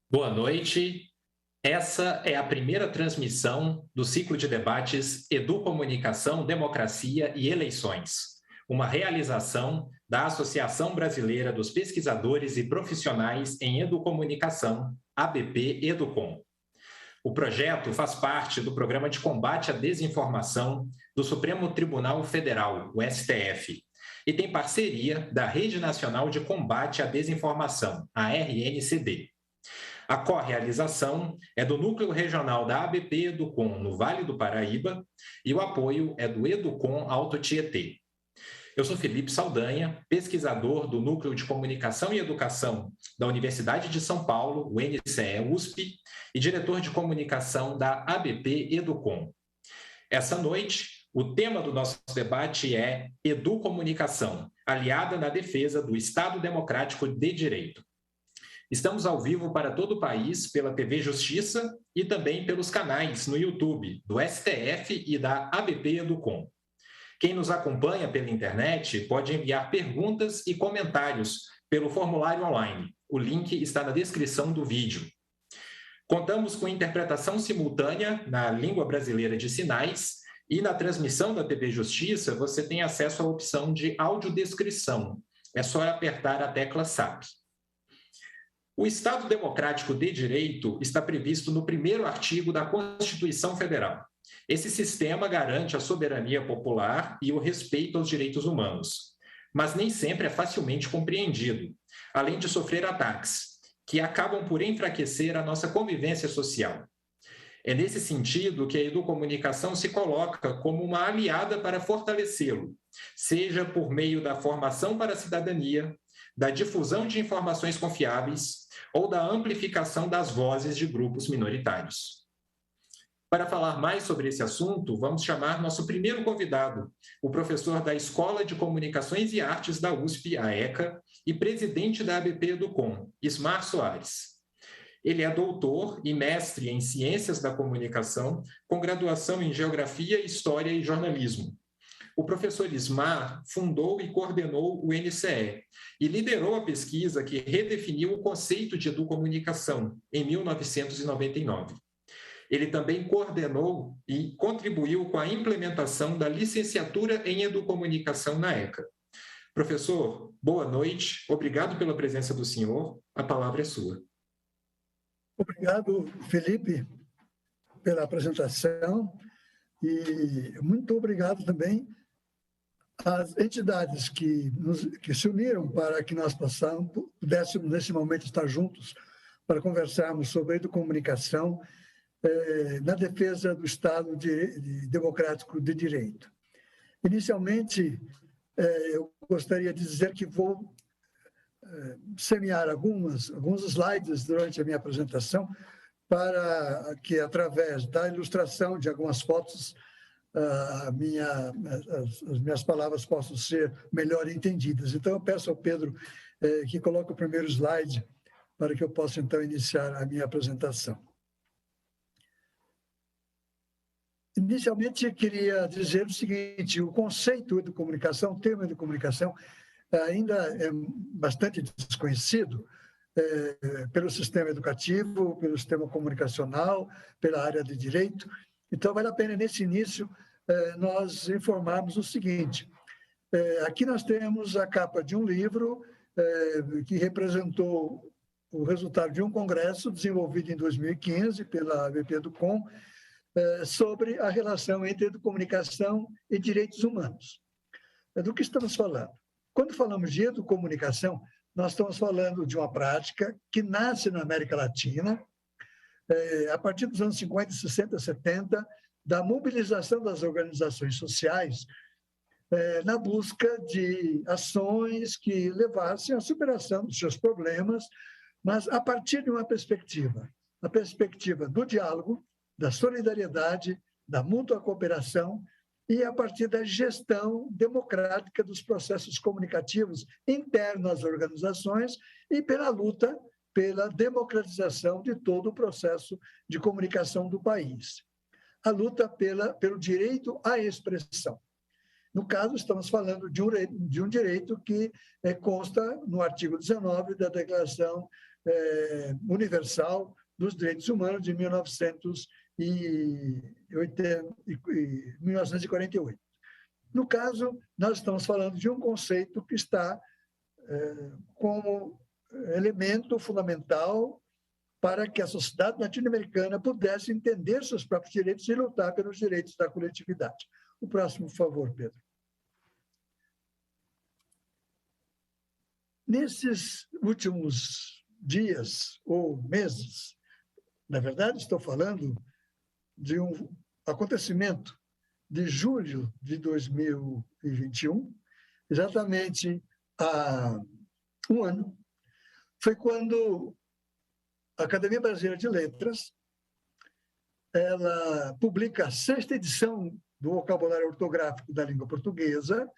Boa noite. Essa é a primeira transmissão do ciclo de debates Educomunicação, Democracia e Eleições, uma realização da Associação Brasileira dos Pesquisadores e Profissionais em Educomunicação, ABP-Educom. O projeto faz parte do Programa de Combate à Desinformação do Supremo Tribunal Federal, o STF, e tem parceria da Rede Nacional de Combate à Desinformação, a RNCD. A correalização é do Núcleo Regional da ABP-Educom no Vale do Paraíba e o apoio é do Educom Alto Tietê. Eu sou Felipe Saldanha, pesquisador do Núcleo de Comunicação e Educação da Universidade de São Paulo, o NCE-USP, e diretor de comunicação da ABP-Educom. Essa noite, o tema do nosso debate é Educomunicação, aliada na defesa do Estado Democrático de Direito. Estamos ao vivo para todo o país pela TV Justiça e também pelos canais no YouTube do STF e da ABP-Educom. Quem nos acompanha pela internet pode enviar perguntas e comentários pelo formulário online. O link está na descrição do vídeo. Contamos com interpretação simultânea na língua brasileira de sinais e na transmissão da TV Justiça você tem acesso à opção de audiodescrição. É só apertar a tecla SAP. O Estado Democrático de Direito está previsto no primeiro artigo da Constituição Federal. Esse sistema garante a soberania popular e o respeito aos direitos humanos, mas nem sempre é facilmente compreendido, além de sofrer ataques, que acabam por enfraquecer a nossa convivência social. É nesse sentido que a educomunicação se coloca como uma aliada para fortalecê-lo, seja por meio da formação para a cidadania, da difusão de informações confiáveis ou da amplificação das vozes de grupos minoritários. Para falar mais sobre esse assunto, vamos chamar nosso primeiro convidado, o professor da Escola de Comunicações e Artes da USP, a ECA, e presidente da ABP-Educom, Ismar Soares. Ele é doutor e mestre em Ciências da Comunicação, com graduação em Geografia, História e Jornalismo. O professor Ismar fundou e coordenou o NCE e liderou a pesquisa que redefiniu o conceito de educomunicação em 1999. Ele também coordenou e contribuiu com a implementação da licenciatura em educomunicação na ECA. Professor, boa noite, obrigado pela presença do senhor, a palavra é sua. Obrigado, Felipe, pela apresentação e muito obrigado também às entidades que se uniram para que nós pudéssemos, nesse momento, estar juntos para conversarmos sobre educomunicação na defesa do Estado Democrático de Direito. Inicialmente, eu gostaria de dizer que vou semear alguns slides durante a minha apresentação para que, através da ilustração de algumas fotos, as minhas palavras possam ser melhor entendidas. Então, eu peço ao Pedro que coloque o primeiro slide para que eu possa, então, iniciar a minha apresentação. Inicialmente, queria dizer o seguinte: o conceito de comunicação, o termo de comunicação, ainda é bastante desconhecido pelo sistema educativo, pelo sistema comunicacional, pela área de direito. Então, vale a pena, nesse início, nós informarmos o seguinte: aqui nós temos a capa de um livro que representou o resultado de um congresso desenvolvido em 2015 pela ABP-Educom sobre a relação entre educomunicação e direitos humanos. Do que estamos falando? Quando falamos de educomunicação, nós estamos falando de uma prática que nasce na América Latina, a partir dos anos 50, 60, 70, da mobilização das organizações sociais na busca de ações que levassem à superação dos seus problemas, mas a partir de uma perspectiva, a perspectiva do diálogo, da solidariedade, da mútua cooperação e a partir da gestão democrática dos processos comunicativos internos às organizações e pela luta pela democratização de todo o processo de comunicação do país. A luta pelo direito à expressão. No caso, estamos falando de um direito que consta no artigo 19 da Declaração Universal dos Direitos Humanos de 1948. No caso, nós estamos falando de um conceito que está como elemento fundamental para que a sociedade latino-americana pudesse entender seus próprios direitos e lutar pelos direitos da coletividade. O próximo, por favor, Pedro. Nesses últimos dias ou meses, na verdade, estou falando de um acontecimento de julho de 2021, exatamente há um ano, foi quando a Academia Brasileira de Letras ela publica a 6ª edição do Vocabulário Ortográfico da Língua Portuguesa,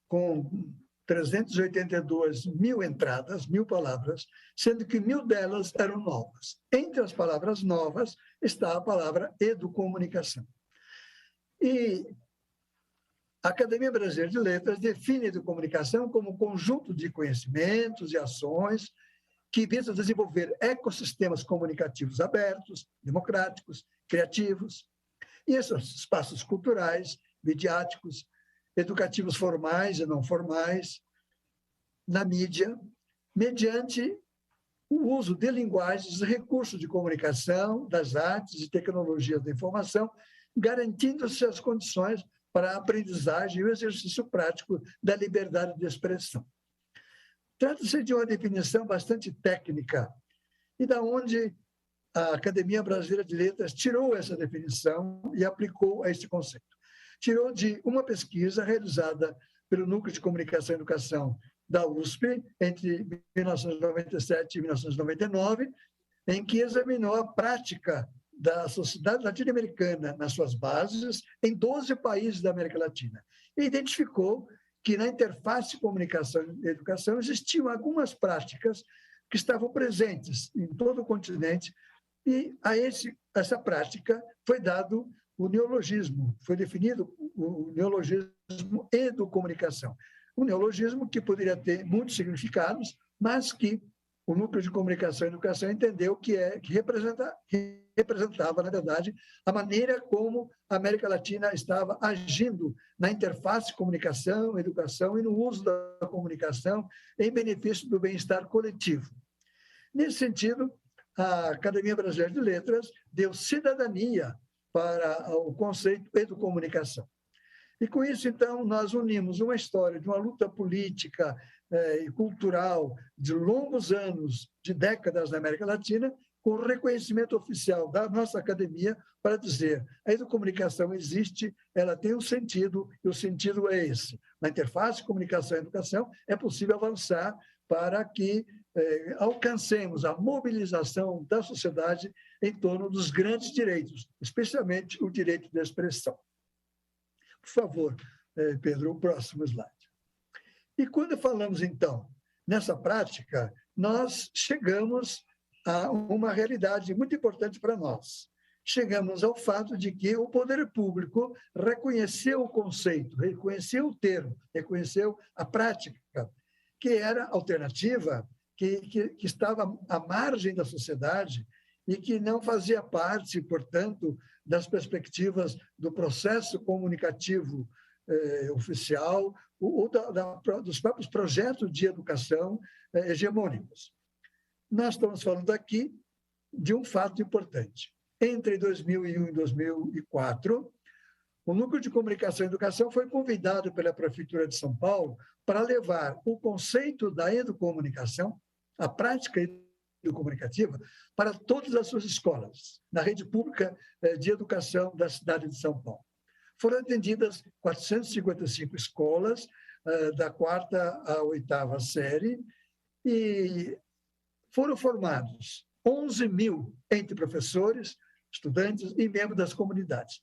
com 382 mil entradas, 1000 palavras, sendo que 1000 delas eram novas. Entre as palavras novas está a palavra educomunicação. E a Academia Brasileira de Letras define a educomunicação como conjunto de conhecimentos e ações que visa desenvolver ecossistemas comunicativos abertos, democráticos, criativos, e esses espaços culturais, midiáticos, educativos formais e não formais, na mídia, mediante o uso de linguagens e recursos de comunicação, das artes e tecnologias da informação, garantindo-se as condições para a aprendizagem e o exercício prático da liberdade de expressão. Trata-se de uma definição bastante técnica, e da onde a Academia Brasileira de Letras tirou essa definição e aplicou a este conceito. Tirou de uma pesquisa realizada pelo Núcleo de Comunicação e Educação da USP, entre 1997 e 1999, em que examinou a prática da sociedade latino-americana nas suas bases em 12 países da América Latina. E identificou que na interface comunicação e educação existiam algumas práticas que estavam presentes em todo o continente, e a essa prática foi dado o neologismo, foi definido o neologismo educomunicação. Um neologismo que poderia ter muitos significados, mas que o Núcleo de Comunicação e Educação entendeu que representava, na verdade, a maneira como a América Latina estava agindo na interface comunicação, educação e no uso da comunicação em benefício do bem-estar coletivo. Nesse sentido, a Academia Brasileira de Letras deu cidadania para o conceito educomunicação. E com isso, então, nós unimos uma história de uma luta política e cultural de longos anos, de décadas na América Latina, com o reconhecimento oficial da nossa academia para dizer a educomunicação existe, ela tem um sentido, e o sentido é esse. Na interface comunicação e educação é possível avançar para que alcancemos a mobilização da sociedade em torno dos grandes direitos, especialmente o direito de expressão. Por favor, Pedro, o próximo slide. E quando falamos, então, nessa prática, nós chegamos a uma realidade muito importante para nós. Chegamos ao fato de que o poder público reconheceu o conceito, reconheceu o termo, reconheceu a prática, que era alternativa, que estava à margem da sociedade e que não fazia parte, portanto, das perspectivas do processo comunicativo oficial ou dos próprios projetos de educação hegemônicos. Nós estamos falando aqui de um fato importante. Entre 2001 e 2004, o Núcleo de Comunicação e Educação foi convidado pela Prefeitura de São Paulo para levar o conceito da educomunicação, a prática educomunicativa, para todas as suas escolas, na rede pública de educação da cidade de São Paulo. Foram atendidas 455 escolas, da 4ª à 8ª série, e foram formados 11 mil entre professores, estudantes e membros das comunidades.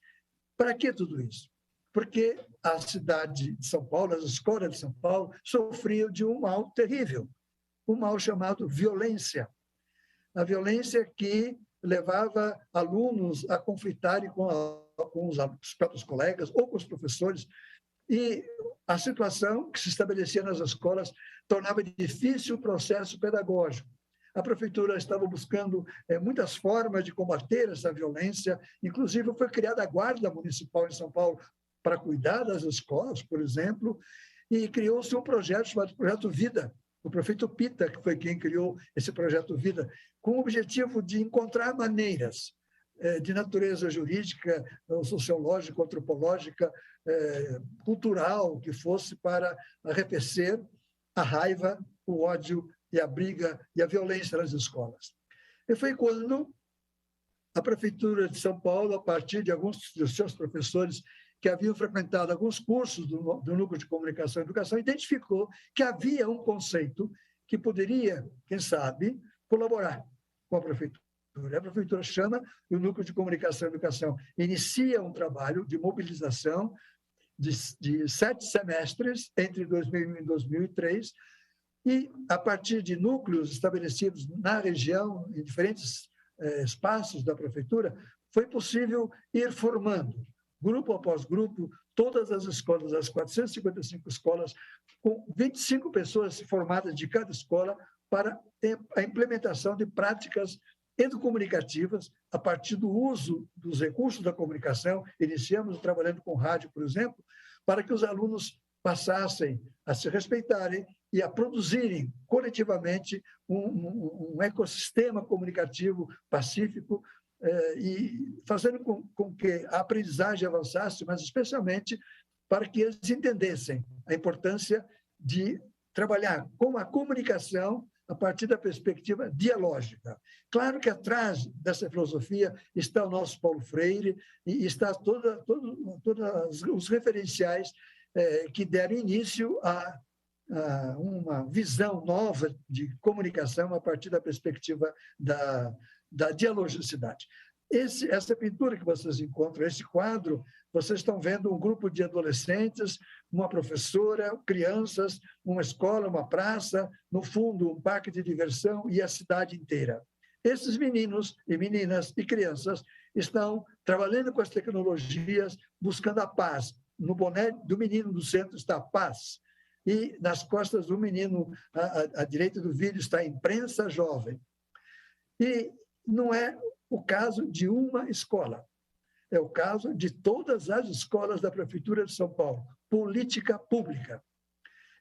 Para que tudo isso? Porque a cidade de São Paulo, as escolas de São Paulo, sofriam de um mal terrível, um mal chamado violência. A violência que levava alunos a conflitarem com os próprios colegas ou com os professores, e a situação que se estabelecia nas escolas tornava difícil o processo pedagógico. A prefeitura estava buscando muitas formas de combater essa violência, inclusive foi criada a Guarda Municipal em São Paulo para cuidar das escolas, por exemplo, e criou-se um projeto chamado Projeto Vida. O prefeito Pita, que foi quem criou esse Projeto Vida, com o objetivo de encontrar maneiras de natureza jurídica, sociológica, antropológica, cultural, que fosse para arrefecer a raiva, o ódio e a briga e a violência nas escolas. E foi quando a Prefeitura de São Paulo, a partir de alguns dos seus professores que haviam frequentado alguns cursos do Núcleo de Comunicação e Educação, identificou que havia um conceito que poderia, quem sabe, colaborar com a Prefeitura. A Prefeitura chama o Núcleo de Comunicação e Educação, inicia um trabalho de mobilização de 7 semestres, entre 2001 e 2003, e, a partir de núcleos estabelecidos na região, em diferentes espaços da Prefeitura, foi possível ir formando, grupo após grupo, todas as escolas, as 455 escolas, com 25 pessoas formadas de cada escola, para a implementação de práticas educomunicativas a partir do uso dos recursos da comunicação. Iniciamos trabalhando com rádio, por exemplo, para que os alunos passassem a se respeitarem e a produzirem coletivamente um ecossistema comunicativo pacífico, e fazendo com que a aprendizagem avançasse, mas especialmente para que eles entendessem a importância de trabalhar com a comunicação a partir da perspectiva dialógica. Claro que atrás dessa filosofia está o nosso Paulo Freire e está todos os referenciais que deram início a uma visão nova de comunicação a partir da perspectiva da dialogicidade. Essa pintura que vocês encontram, esse quadro, vocês estão vendo um grupo de adolescentes, uma professora, crianças, uma escola, uma praça, no fundo, um parque de diversão e a cidade inteira. Esses meninos e meninas e crianças estão trabalhando com as tecnologias, buscando a paz. No boné do menino do centro está a paz. E nas costas do menino, à direita do vídeo, está a imprensa jovem. E não é o caso de uma escola, é o caso de todas as escolas da Prefeitura de São Paulo, política pública.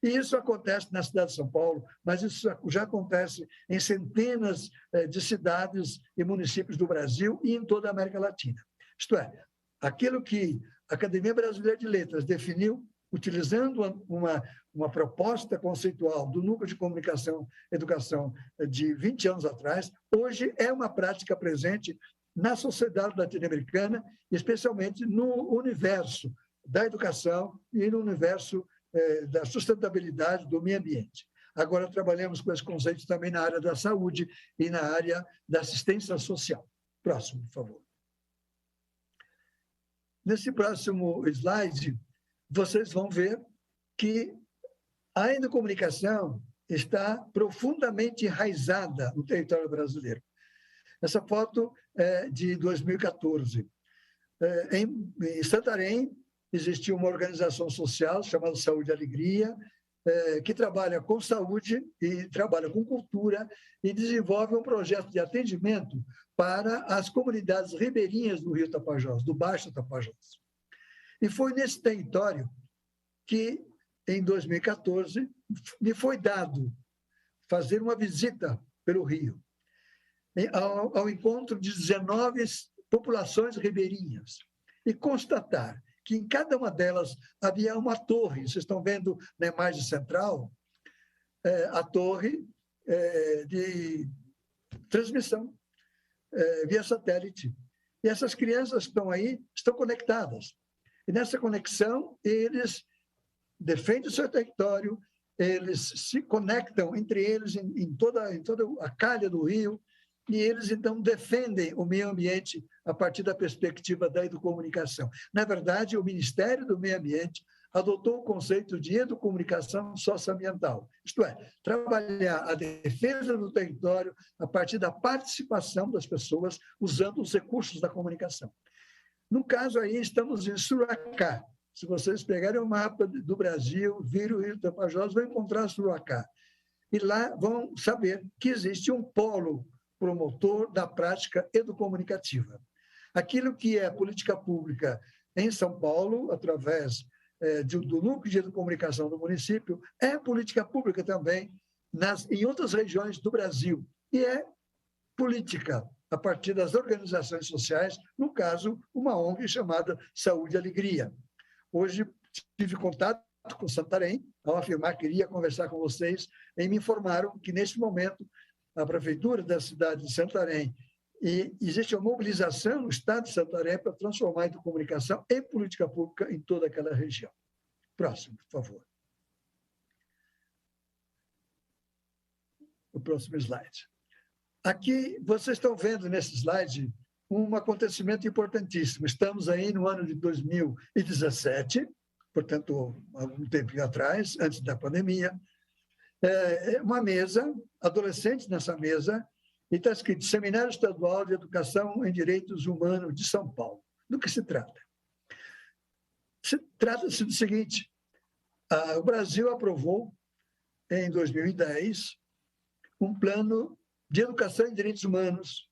E isso acontece na cidade de São Paulo, mas isso já acontece em centenas de cidades e municípios do Brasil e em toda a América Latina. Isto é, aquilo que a Academia Brasileira de Letras definiu, utilizando uma proposta conceitual do Núcleo de Comunicação e Educação de 20 anos atrás, hoje é uma prática presente na sociedade latino-americana, especialmente no universo da educação e no universo da sustentabilidade do meio ambiente. Agora trabalhamos com esse conceito também na área da saúde e na área da assistência social. Próximo, por favor. Nesse próximo slide, vocês vão ver que a educomunicação está profundamente enraizada no território brasileiro. Essa foto é de 2014. Em Santarém, existia uma organização social chamada Saúde e Alegria, que trabalha com saúde e trabalha com cultura e desenvolve um projeto de atendimento para as comunidades ribeirinhas do Rio Tapajós, do Baixo Tapajós. E foi nesse território que, em 2014, me foi dado fazer uma visita pelo Rio, ao encontro de 19 populações ribeirinhas, e constatar que em cada uma delas havia uma torre. Vocês estão vendo na imagem central a torre de transmissão via satélite. E essas crianças que estão aí estão conectadas. E nessa conexão, eles defendem o seu território, eles se conectam entre eles em toda a calha do rio, e eles, então, defendem o meio ambiente a partir da perspectiva da educomunicação. Na verdade, o Ministério do Meio Ambiente adotou o conceito de educomunicação socioambiental, isto é, trabalhar a defesa do território a partir da participação das pessoas usando os recursos da comunicação. No caso aí, estamos em Sorocá, Se vocês pegarem o mapa do Brasil, virem o Rio do Tapajós, vão encontrar Sorocaba. E lá vão saber que existe um polo promotor da prática educomunicativa. Aquilo que é política pública em São Paulo, através do núcleo de educomunicação do município, é política pública também em outras regiões do Brasil. E é política a partir das organizações sociais, no caso, uma ONG chamada Saúde e Alegria. Hoje tive contato com Santarém, ao afirmar que iria conversar com vocês, e me informaram que, neste momento, a Prefeitura da cidade de Santarém e existe uma mobilização no Estado de Santarém para transformar a educomunicação em política pública em toda aquela região. Próximo, por favor. O próximo slide. Aqui, vocês estão vendo nesse slide um acontecimento importantíssimo. Estamos aí no ano de 2017, portanto, algum tempo atrás, antes da pandemia. Uma mesa, adolescentes nessa mesa, e está escrito Seminário Estadual de Educação em Direitos Humanos de São Paulo. Do que se trata? Trata-se do seguinte, o Brasil aprovou, em 2010, um plano de educação em direitos humanos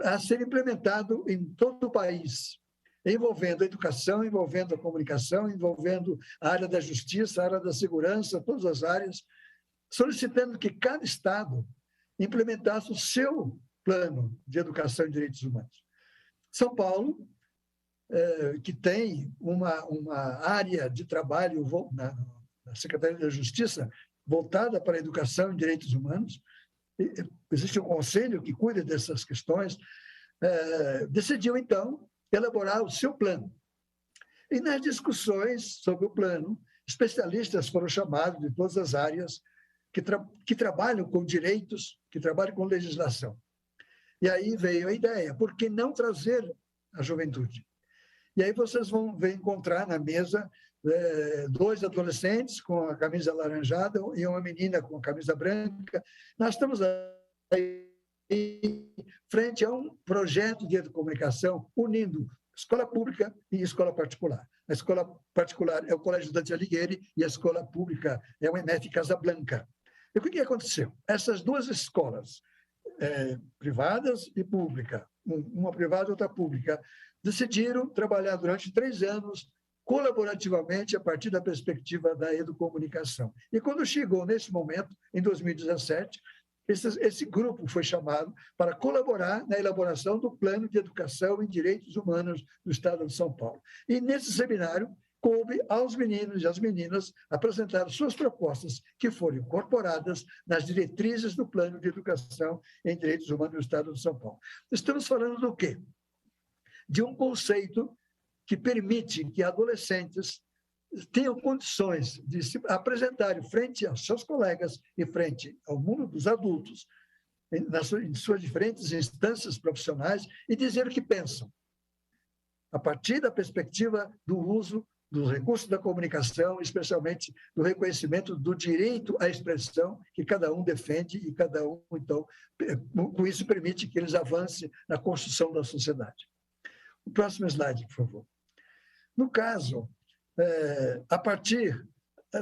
a ser implementado em todo o país, envolvendo a educação, envolvendo a comunicação, envolvendo a área da justiça, a área da segurança, todas as áreas, solicitando que cada estado implementasse o seu plano de educação em direitos humanos. São Paulo, que tem uma área de trabalho na Secretaria da Justiça voltada para a educação em direitos humanos, existe um conselho que cuida dessas questões, decidiu, então, elaborar o seu plano. E nas discussões sobre o plano, especialistas foram chamados de todas as áreas que trabalham com direitos, que trabalham com legislação. E aí veio a ideia, por que não trazer a juventude? E aí vocês vão encontrar na mesa dois adolescentes com a camisa alaranjada e uma menina com a camisa branca. Nós estamos aí frente a um projeto de educomunicação unindo escola pública e escola particular. A escola particular é o Colégio Dante Alighieri e a escola pública é o EMF Casablanca. E o que aconteceu? Essas duas escolas, privadas e pública, uma privada e outra pública, decidiram trabalhar durante 3 anos colaborativamente a partir da perspectiva da educomunicação. E quando chegou nesse momento, em 2017, esse grupo foi chamado para colaborar na elaboração do Plano de Educação em Direitos Humanos do Estado de São Paulo. E nesse seminário, coube aos meninos e às meninas apresentar suas propostas, que foram incorporadas nas diretrizes do Plano de Educação em Direitos Humanos do Estado de São Paulo. Estamos falando do quê? De um conceito que permite que adolescentes tenham condições de se apresentarem frente aos seus colegas e frente ao mundo dos adultos, em suas diferentes instâncias profissionais, e dizer o que pensam, a partir da perspectiva do uso dos recursos da comunicação, especialmente do reconhecimento do direito à expressão que cada um defende e cada um, então, com isso permite que eles avancem na construção da sociedade. O próximo slide, por favor. No caso, a partir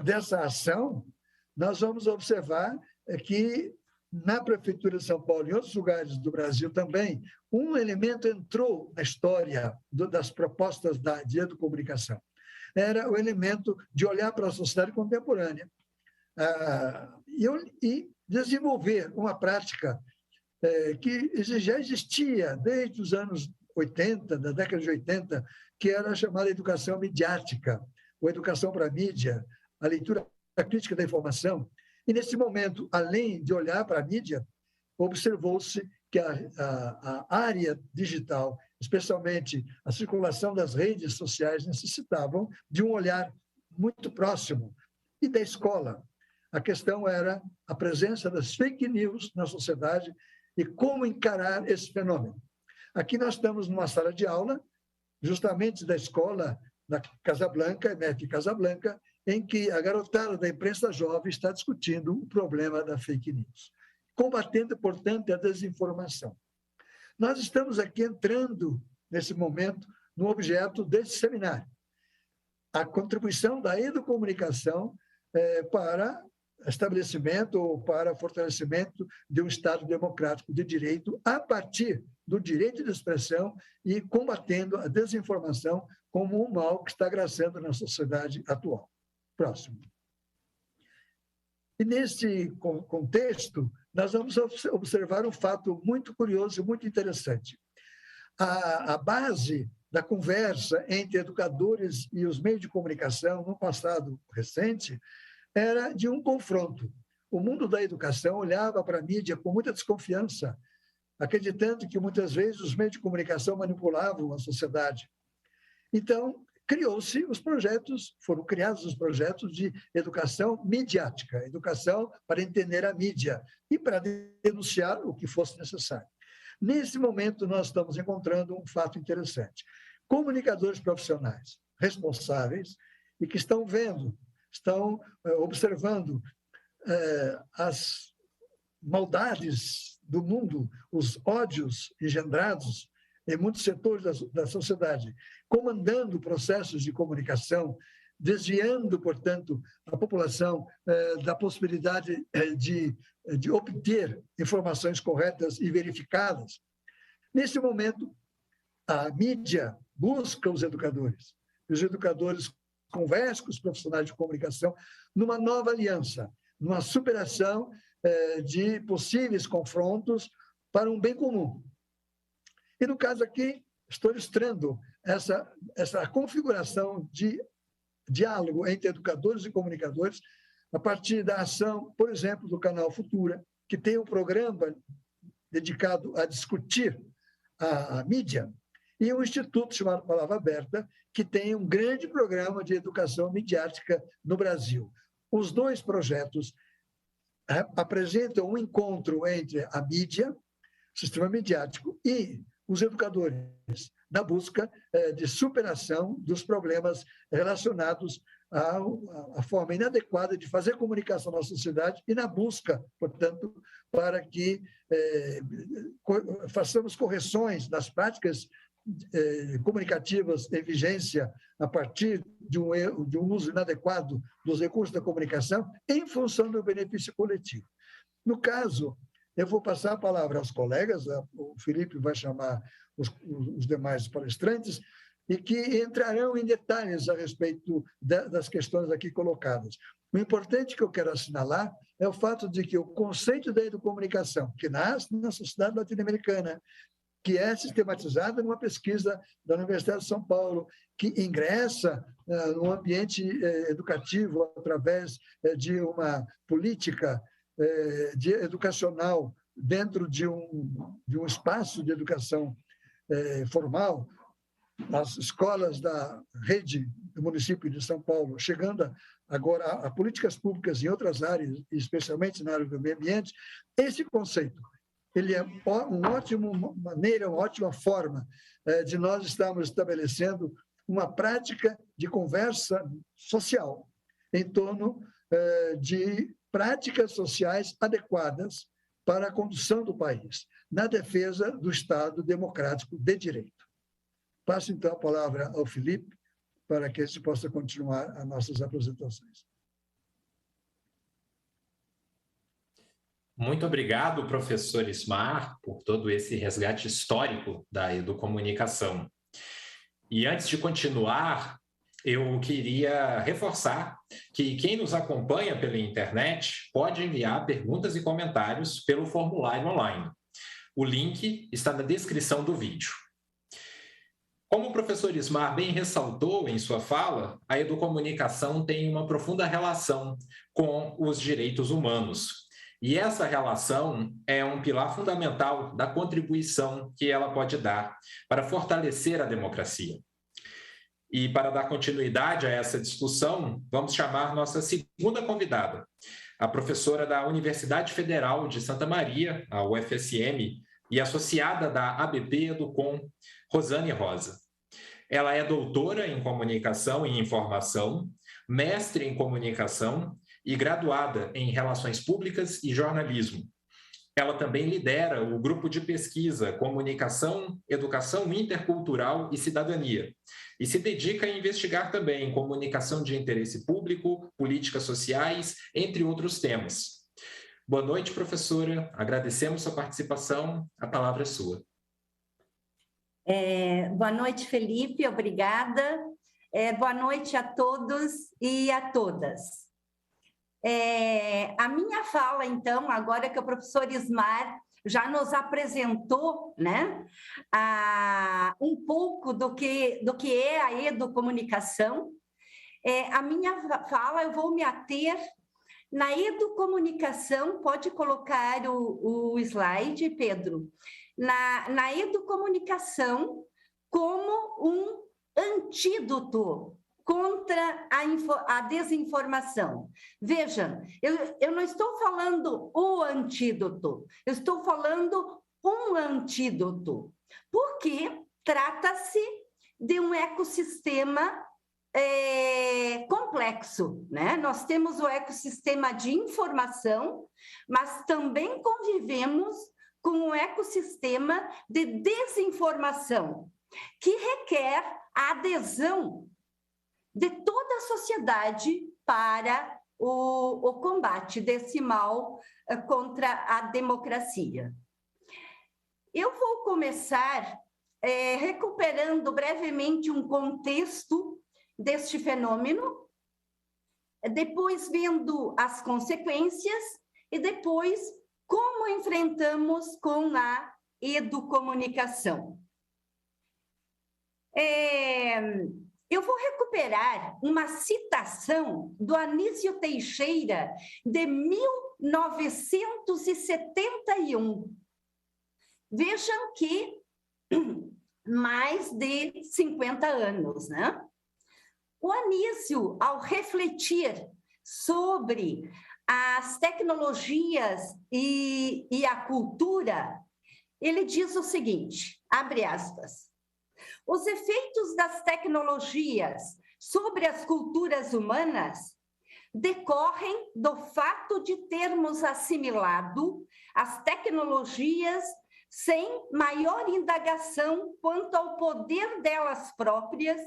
dessa ação, nós vamos observar que na Prefeitura de São Paulo e em outros lugares do Brasil também, um elemento entrou na história das propostas de educomunicação. Era o elemento de olhar para a sociedade contemporânea e desenvolver uma prática que já existia desde os anos 80, da década de 80, que era a chamada educação midiática, ou educação para a mídia, a leitura crítica da informação. E, nesse momento, além de olhar para a mídia, observou-se que a área digital, especialmente a circulação das redes sociais, necessitavam de um olhar muito próximo. E da escola, a questão era a presença das fake news na sociedade e como encarar esse fenômeno. Aqui nós estamos numa sala de aula, justamente da escola da Casablanca, EMF Casablanca, em que a garotada da imprensa jovem está discutindo o problema da fake news, combatendo, portanto, a desinformação. Nós estamos aqui entrando, nesse momento, no objeto desse seminário. a contribuição da educomunicação para estabelecimento ou para fortalecimento de um Estado democrático de direito a partir do direito de expressão e combatendo a desinformação como um mal que está graçando na sociedade atual. Próximo. E nesse contexto, nós vamos observar um fato muito curioso e muito interessante. A base da conversa entre educadores e os meios de comunicação no passado recente era de um confronto. O mundo da educação olhava para a mídia com muita desconfiança, acreditando que muitas vezes os meios de comunicação manipulavam a sociedade. Então, foram criados os projetos de educação midiática, educação para entender a mídia e para denunciar o que fosse necessário. Nesse momento, nós estamos encontrando um fato interessante. Comunicadores profissionais responsáveis e que estão observando as maldades do mundo, os ódios engendrados em muitos setores da sociedade, comandando processos de comunicação, desviando, portanto, a população da possibilidade de obter informações corretas e verificadas. Nesse momento, a mídia busca os educadores conversam com os profissionais de comunicação numa nova aliança, numa superação de possíveis confrontos para um bem comum. E, no caso aqui, estou ilustrando essa configuração de diálogo entre educadores e comunicadores a partir da ação, por exemplo, do Canal Futura, que tem um programa dedicado a discutir a mídia, e um instituto chamado Palavra Aberta, que tem um grande programa de educação midiática no Brasil. Os dois projetos apresentam um encontro entre a mídia, o sistema midiático, e os educadores, na busca de superação dos problemas relacionados à forma inadequada de fazer comunicação na sociedade e na busca, portanto, para que façamos correções nas práticas comunicativas em vigência a partir de um uso inadequado dos recursos da comunicação em função do benefício coletivo. No caso, eu vou passar a palavra aos colegas, o Felipe vai chamar os demais palestrantes, e que entrarão em detalhes a respeito das questões aqui colocadas. O importante que eu quero assinalar é o fato de que o conceito da educomunicação, que nasce na sociedade latino-americana, que é sistematizada numa pesquisa da Universidade de São Paulo, que ingressa no ambiente educativo através de uma política educacional dentro de um espaço de educação formal, as escolas da rede do município de São Paulo, chegando agora a políticas públicas em outras áreas, especialmente na área do meio ambiente, esse conceito ele é uma ótima forma de nós estarmos estabelecendo uma prática de conversa social em torno de práticas sociais adequadas para a condução do país, na defesa do Estado democrático de direito. Passo, então, a palavra ao Felipe, para que a gente possa continuar as nossas apresentações. Muito obrigado, professor Ismar, por todo esse resgate histórico da educomunicação. E antes de continuar, eu queria reforçar que quem nos acompanha pela internet pode enviar perguntas e comentários pelo formulário online. O link está na descrição do vídeo. Como o professor Ismar bem ressaltou em sua fala, a educomunicação tem uma profunda relação com os direitos humanos. E essa relação é um pilar fundamental da contribuição que ela pode dar para fortalecer a democracia. E para dar continuidade a essa discussão, vamos chamar nossa segunda convidada, a professora da Universidade Federal de Santa Maria, a UFSM, e associada da ABP Educom, Rosane Rosa. Ela é doutora em Comunicação e Informação, mestre em Comunicação e graduada em Relações Públicas e Jornalismo. Ela também lidera o grupo de pesquisa Comunicação, Educação Intercultural e Cidadania, e se dedica a investigar também comunicação de interesse público, políticas sociais, entre outros temas. Boa noite, professora. Agradecemos sua participação. A palavra é sua. Boa noite, Felipe. Obrigada. Boa noite a todos e a todas. A minha fala, então, agora que o professor Ismar já nos apresentou, né, um pouco do que é a educomunicação, a minha fala eu vou me ater na educomunicação. Pode colocar o slide, Pedro, na educomunicação como um antídoto contra a desinformação. Vejam, eu não estou falando o antídoto, eu estou falando um antídoto, porque trata-se de um ecossistema complexo, né? Nós temos o ecossistema de informação, mas também convivemos com um ecossistema de desinformação, que requer a adesão de toda a sociedade para o combate desse mal contra a democracia. Eu vou começar recuperando brevemente um contexto deste fenômeno, depois vendo as consequências e depois como enfrentamos com a educomunicação. Eu vou recuperar uma citação do Anísio Teixeira, de 1971. Vejam que mais de 50 anos, né? O Anísio, ao refletir sobre as tecnologias e a cultura, ele diz o seguinte, abre aspas: os efeitos das tecnologias sobre as culturas humanas decorrem do fato de termos assimilado as tecnologias sem maior indagação quanto ao poder delas próprias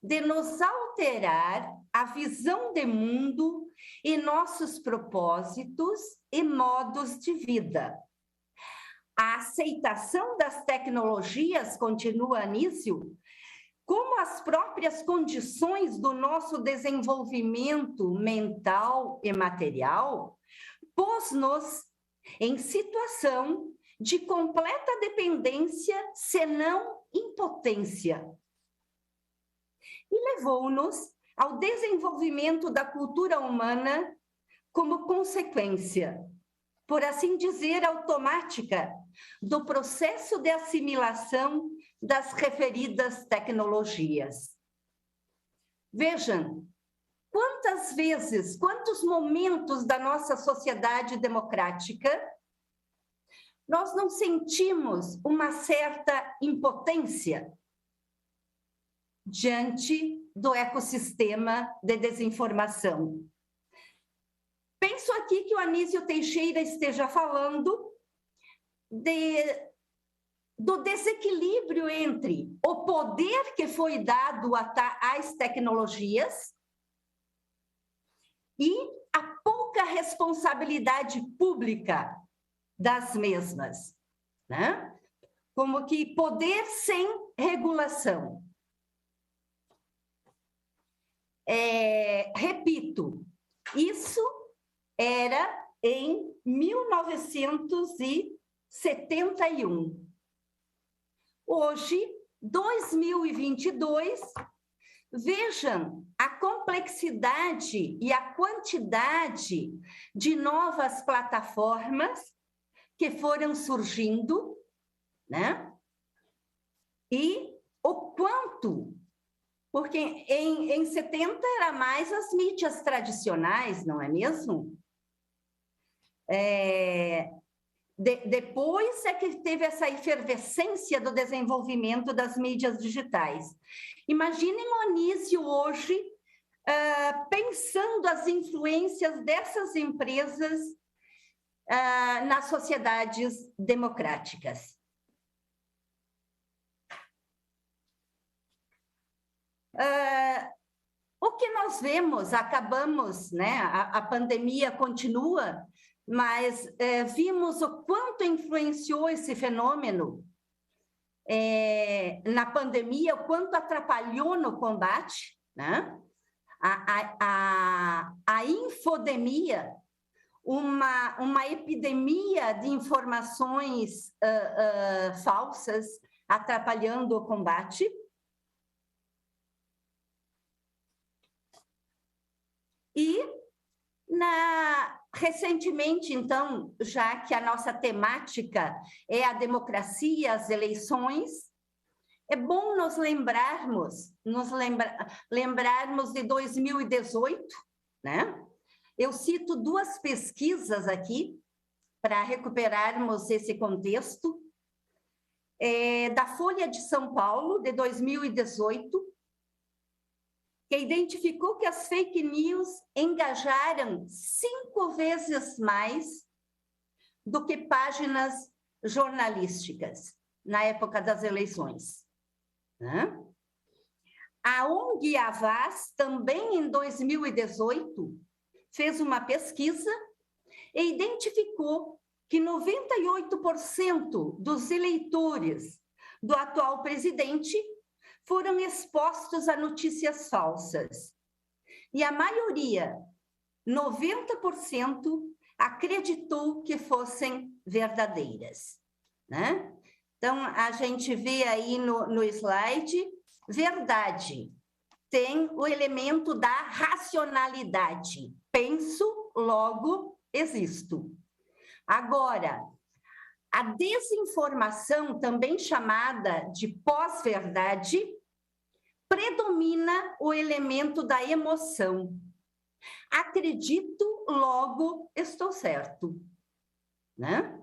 de nos alterar a visão de mundo e nossos propósitos e modos de vida. A aceitação das tecnologias, continua Anísio, como as próprias condições do nosso desenvolvimento mental e material, pôs-nos em situação de completa dependência, senão impotência. E levou-nos ao desenvolvimento da cultura humana como consequência, por assim dizer, automática, do processo de assimilação das referidas tecnologias. Vejam, quantas vezes, quantos momentos da nossa sociedade democrática nós não sentimos uma certa impotência diante do ecossistema de desinformação. Penso aqui que o Anísio Teixeira esteja falando do desequilíbrio entre o poder que foi dado às tecnologias e a pouca responsabilidade pública das mesmas, né? Como que poder sem regulação. Repito, isso era em 1971. Hoje, 2022, vejam a complexidade e a quantidade de novas plataformas que foram surgindo, né? E o quanto, porque em 70 era mais as mídias tradicionais, não é mesmo? Depois é que teve essa efervescência do desenvolvimento das mídias digitais. Imaginem o Anísio hoje pensando as influências dessas empresas nas sociedades democráticas. O que nós vemos, acabamos, né? A pandemia continua, mas vimos o quanto influenciou esse fenômeno na pandemia, o quanto atrapalhou no combate, né? A infodemia, uma epidemia de informações falsas atrapalhando o combate. E, recentemente, então, já que a nossa temática é a democracia, as eleições, é bom nos lembrarmos de 2018, né? Eu cito duas pesquisas aqui para recuperarmos esse contexto. Da Folha de São Paulo, de 2018, que identificou que as fake news engajaram 5 vezes mais do que páginas jornalísticas na época das eleições. A ONG Havas, também em 2018, fez uma pesquisa e identificou que 98% dos eleitores do atual presidente foram expostos a notícias falsas. E a maioria, 90%, acreditou que fossem verdadeiras, né? Então, a gente vê aí no slide, verdade, tem o elemento da racionalidade. Penso, logo existo. Agora, a desinformação, também chamada de pós-verdade, predomina o elemento da emoção. Acredito, logo estou certo, né?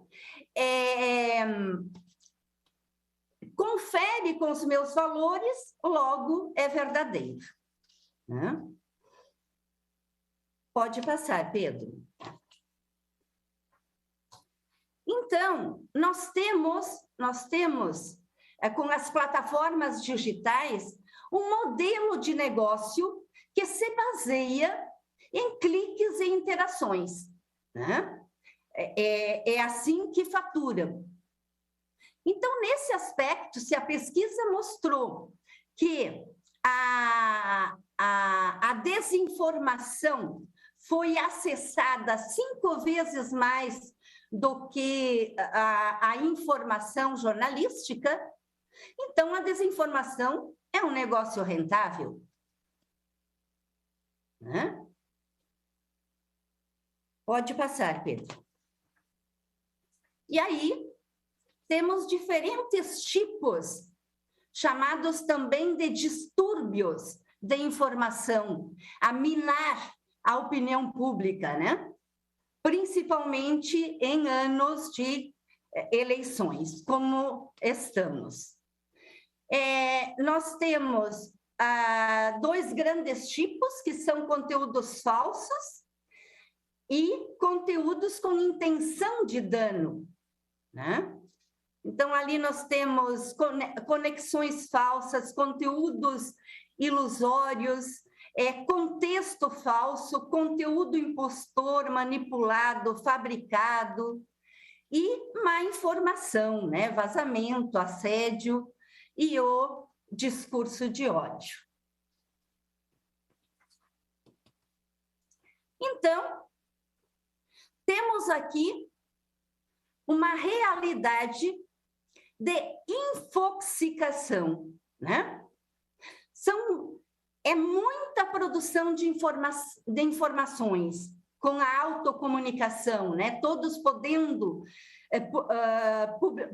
Confere com os meus valores, logo é verdadeiro, né? Pode passar, Pedro. Então, nós temos com as plataformas digitais, um modelo de negócio que se baseia em cliques e interações, né? É assim que faturam. Então, nesse aspecto, se a pesquisa mostrou que a desinformação foi acessada 5 vezes mais do que a informação jornalística, então a desinformação é um negócio rentável, né? Pode passar, Pedro. E aí, temos diferentes tipos, chamados também de distúrbios de informação, a minar a opinião pública, né? Principalmente em anos de eleições, como estamos. Nós temos 2 grandes tipos, que são conteúdos falsos e conteúdos com intenção de dano, né? Então, ali nós temos conexões falsas, conteúdos ilusórios, contexto falso, conteúdo impostor, manipulado, fabricado, e má informação, né? Vazamento, assédio e o discurso de ódio. Então, temos aqui uma realidade de infoxicação, né? É muita produção de informações com a autocomunicação, né? Todos podendo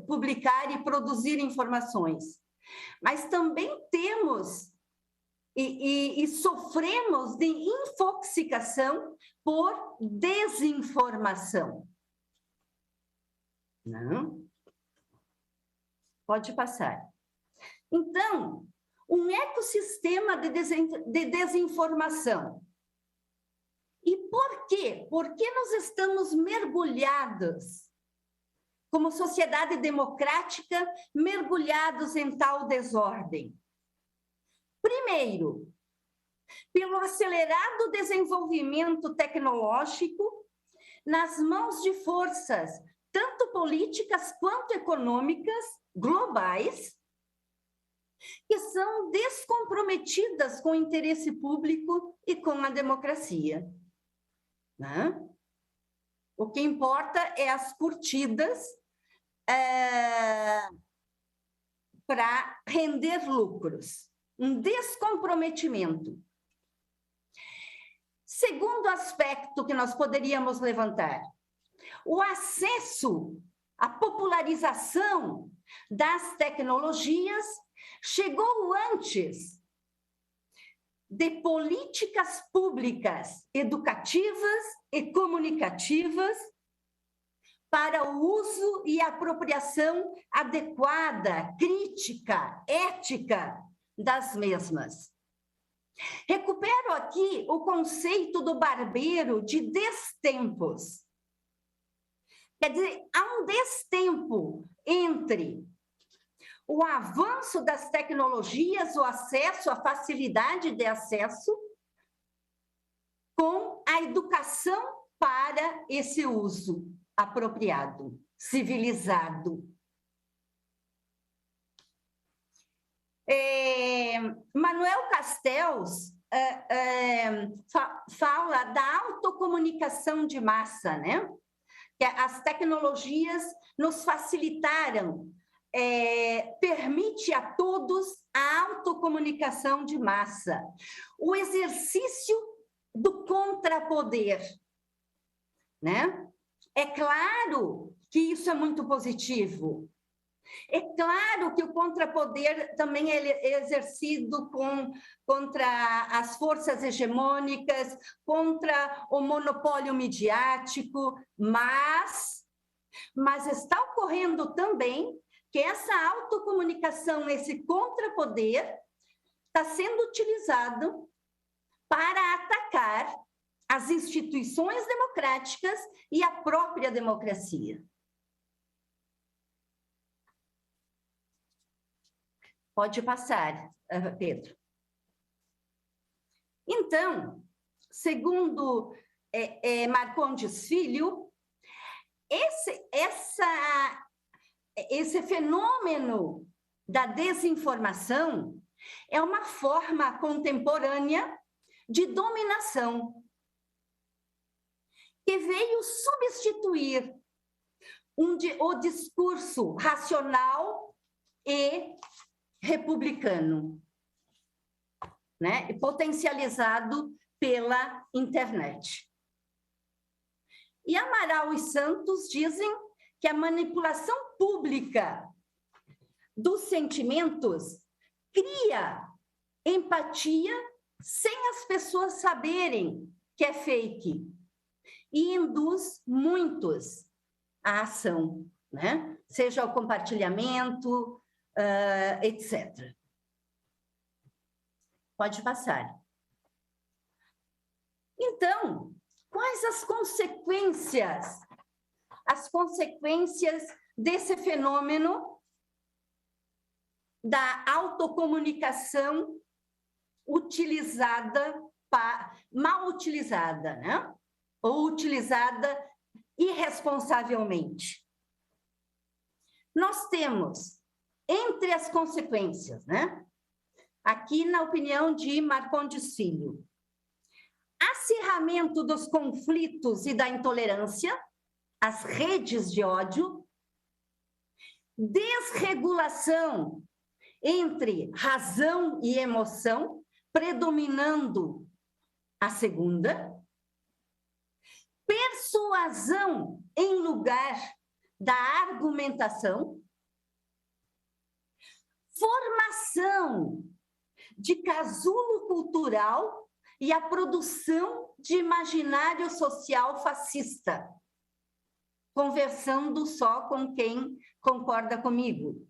publicar e produzir informações. Mas também temos e sofremos de infoxicação por desinformação. Não? Pode passar. Então, um ecossistema de desinformação E por quê? Porque nós estamos mergulhados, como sociedade democrática, mergulhados em tal desordem. Primeiro, pelo acelerado desenvolvimento tecnológico nas mãos de forças, tanto políticas quanto econômicas, globais, que são descomprometidas com o interesse público e com a democracia. Né? O que importa é as curtidas para render lucros. Um descomprometimento. Segundo aspecto que nós poderíamos levantar, o acesso, a popularização das tecnologias chegou antes de políticas públicas educativas e comunicativas para o uso e apropriação adequada, crítica, ética das mesmas. Recupero aqui o conceito do barbeiro de destempos. Quer dizer, há um destempo entre o avanço das tecnologias, o acesso, a facilidade de acesso, com a educação para esse uso apropriado, civilizado. Manuel Castells fala da autocomunicação de massa, né? Que as tecnologias nos facilitaram, permite a todos a autocomunicação de massa, o exercício do contrapoder, né? É claro que isso é muito positivo. É claro que o contrapoder também é exercido contra as forças hegemônicas, contra o monopólio midiático, mas está ocorrendo também que essa autocomunicação, esse contrapoder, está sendo utilizado para atacar as instituições democráticas e a própria democracia. Pode passar, Pedro. Então, segundo Marcondes Filho, esse fenômeno da desinformação é uma forma contemporânea de dominação que veio substituir o discurso racional e republicano, né? Potencializado pela internet. E Amaral e Santos dizem que a manipulação pública dos sentimentos cria empatia sem as pessoas saberem que é fake e induz muitos à ação, né? Seja o compartilhamento, etc. Pode passar. Então, quais as consequências? As consequências desse fenômeno da autocomunicação mal utilizada, né? Ou utilizada irresponsavelmente. Nós temos, entre as consequências, né? Aqui na opinião de Marcondes Filho, acirramento dos conflitos e da intolerância, as redes de ódio, desregulação entre razão e emoção, predominando a segunda, persuasão em lugar da argumentação, formação de casulo cultural e a produção de imaginário social fascista, conversando só com quem concorda comigo.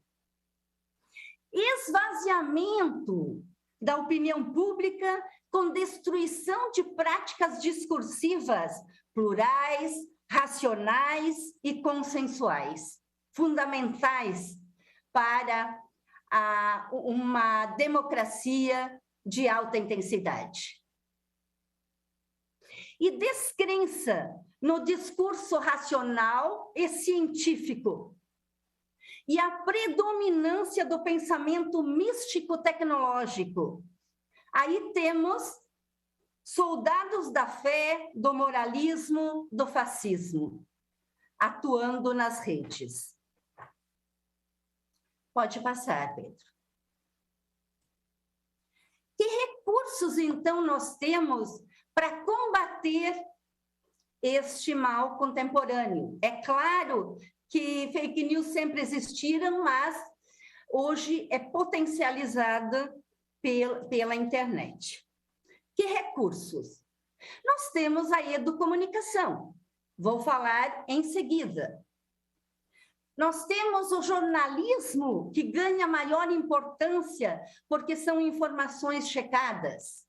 Esvaziamento da opinião pública com destruição de práticas discursivas plurais, racionais e consensuais, fundamentais para uma democracia de alta intensidade. E descrença no discurso racional e científico, e a predominância do pensamento místico-tecnológico. Aí temos soldados da fé, do moralismo, do fascismo, atuando nas redes. Pode passar, Pedro. Que recursos, então, nós temos para combater este mal contemporâneo? É claro que fake news sempre existiram, mas hoje é potencializada pela internet. Que recursos? Nós temos a educomunicação. Vou falar em seguida. Nós temos o jornalismo, que ganha maior importância porque são informações checadas.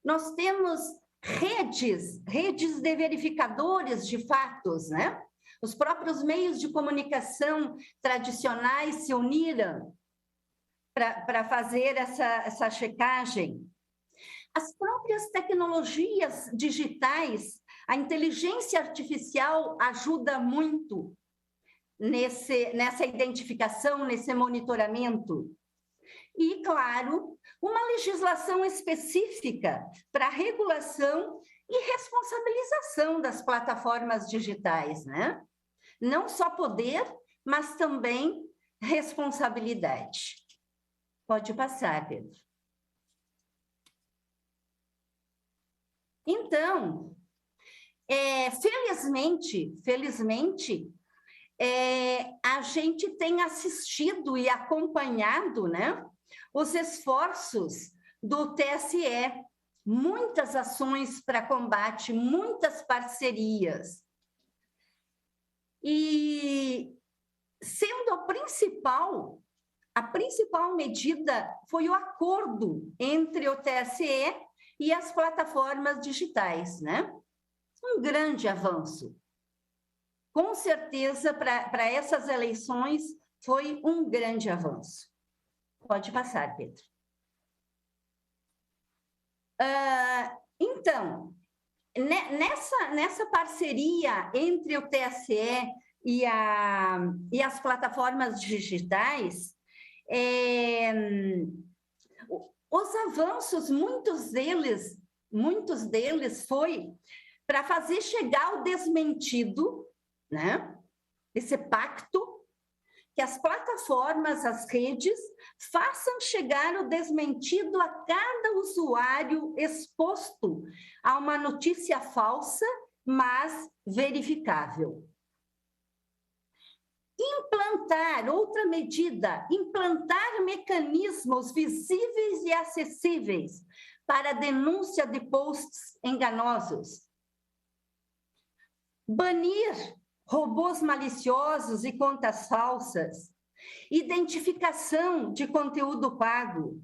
Nós temos redes de verificadores de fatos, né? Os próprios meios de comunicação tradicionais se uniram para fazer essa checagem. As próprias tecnologias digitais, a inteligência artificial ajuda muito nessa identificação, nesse monitoramento. E, claro, uma legislação específica para regulação e responsabilização das plataformas digitais, né? Não só poder, mas também responsabilidade. Pode passar, Pedro. Então, felizmente, a gente tem assistido e acompanhado, né, os esforços do TSE, muitas ações para combate, muitas parcerias. E sendo a principal medida foi o acordo entre o TSE e as plataformas digitais, né? Um grande avanço. Com certeza, para essas eleições, foi um grande avanço. Pode passar, Pedro. Então, nessa parceria entre o TSE e as plataformas digitais, os avanços, muitos deles foi para fazer chegar o desmentido, né? Esse pacto, que as plataformas, as redes, façam chegar o desmentido a cada usuário exposto a uma notícia falsa, mas verificável. Outra medida, implantar mecanismos visíveis e acessíveis para a denúncia de posts enganosos. Banir robôs maliciosos e contas falsas, identificação de conteúdo pago.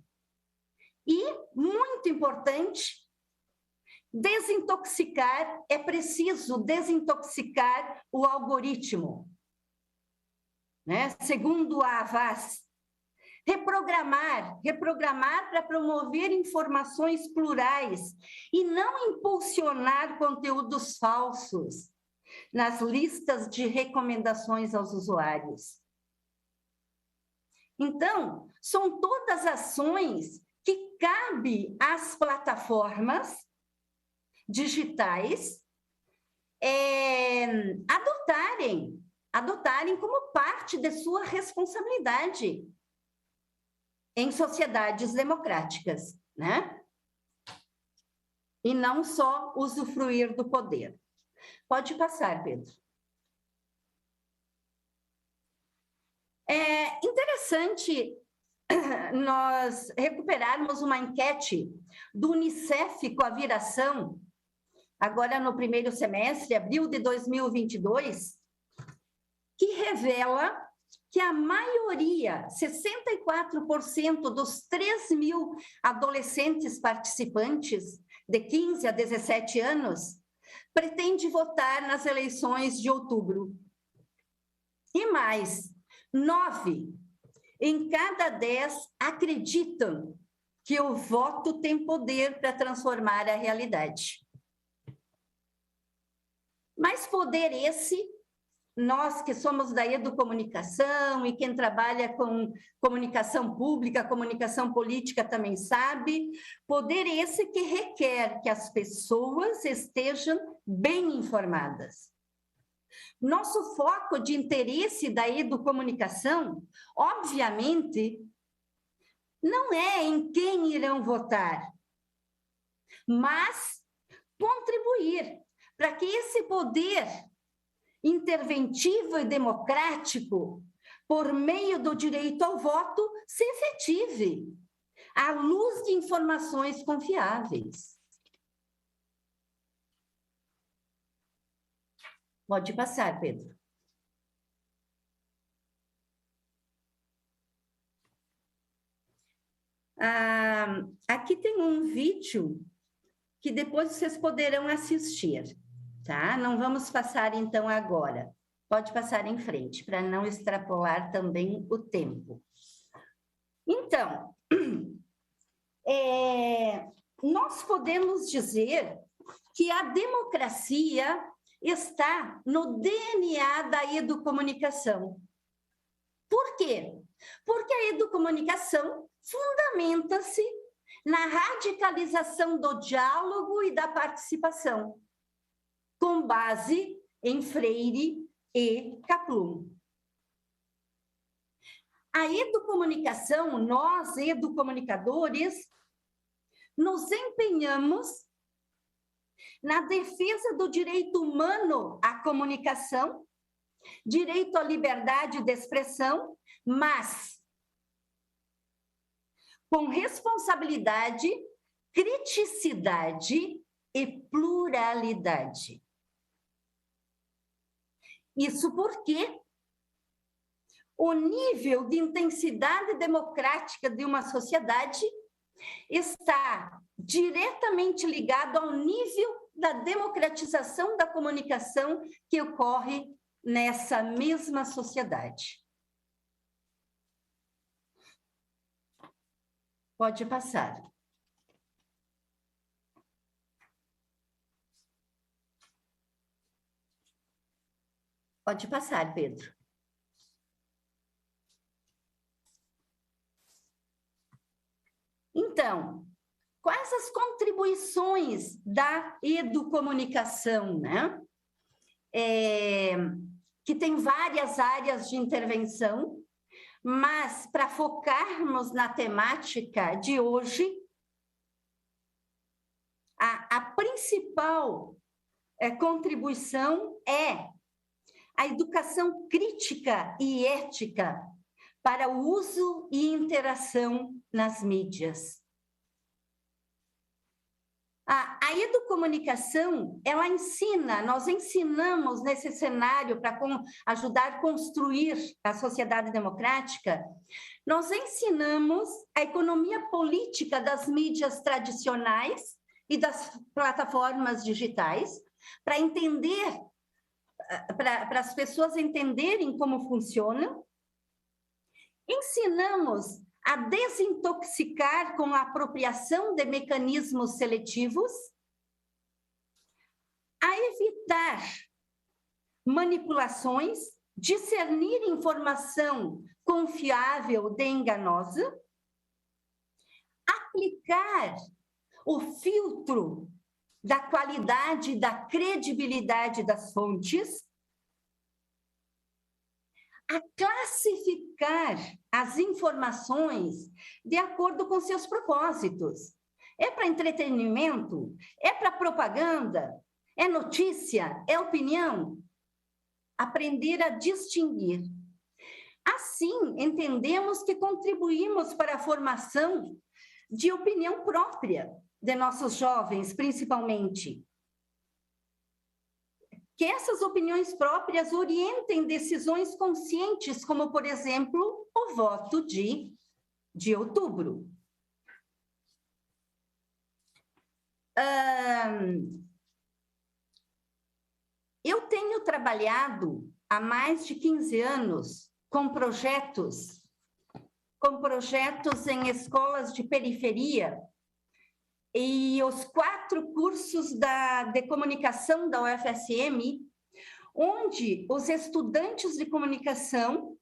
E, muito importante, é preciso desintoxicar o algoritmo. Né? Segundo a Havas, reprogramar para promover informações plurais e não impulsionar conteúdos falsos nas listas de recomendações aos usuários. Então, são todas ações que cabe às plataformas digitais adotarem como parte de sua responsabilidade em sociedades democráticas, né? E não só usufruir do poder. Pode passar, Pedro. É interessante nós recuperarmos uma enquete do Unicef com a Viração, agora no primeiro semestre, abril de 2022, que revela que a maioria, 64% dos 3.000 adolescentes participantes de 15 a 17 anos pretende votar nas eleições de outubro. E mais, 9 em cada 10 acreditam que o voto tem poder para transformar a realidade. Mas poder esse, nós que somos da educomunicação e quem trabalha com comunicação pública, comunicação política também sabe, poder esse que requer que as pessoas estejam bem informadas. Nosso foco de interesse da educomunicação, obviamente, não é em quem irão votar, mas contribuir para que esse poder interventivo e democrático, por meio do direito ao voto, se efetive, à luz de informações confiáveis. Pode passar, Pedro. Aqui tem um vídeo que depois vocês poderão assistir, tá? Não vamos passar então agora. Pode passar em frente, para não extrapolar também o tempo. Então, nós podemos dizer que a democracia está no DNA da educomunicação. Por quê? Porque a educomunicação fundamenta-se na radicalização do diálogo e da participação, com base em Freire e Kaplun. A educomunicação, nós, educomunicadores, nos empenhamos na defesa do direito humano à comunicação, direito à liberdade de expressão, mas com responsabilidade, criticidade e pluralidade. Isso porque o nível de intensidade democrática de uma sociedade está diretamente ligado ao nível da democratização da comunicação que ocorre nessa mesma sociedade. Pode passar. Pode passar, Pedro. Então, quais as contribuições da educomunicação, né? Que tem várias áreas de intervenção, mas para focarmos na temática de hoje, a principal contribuição é a educação crítica e ética para o uso e interação nas mídias. A educomunicação, ela ensina, nós ensinamos nesse cenário para ajudar a construir a sociedade democrática, nós ensinamos a economia política das mídias tradicionais e das plataformas digitais, para entender, para as pessoas entenderem como funcionam. Ensinamos a desintoxicar com a apropriação de mecanismos seletivos, a evitar manipulações, discernir informação confiável de enganosa, aplicar o filtro da qualidade e da credibilidade das fontes, a classificar as informações de acordo com seus propósitos. É para entretenimento? É para propaganda? É notícia? É opinião? Aprender a distinguir. Assim, entendemos que contribuímos para a formação de opinião própria de nossos jovens, principalmente. que essas opiniões próprias orientem decisões conscientes, como, por exemplo, o voto de outubro. Eu tenho trabalhado há mais de 15 anos com projetos em escolas de periferia, e os 4 cursos de comunicação da UFSM, onde os estudantes de comunicação,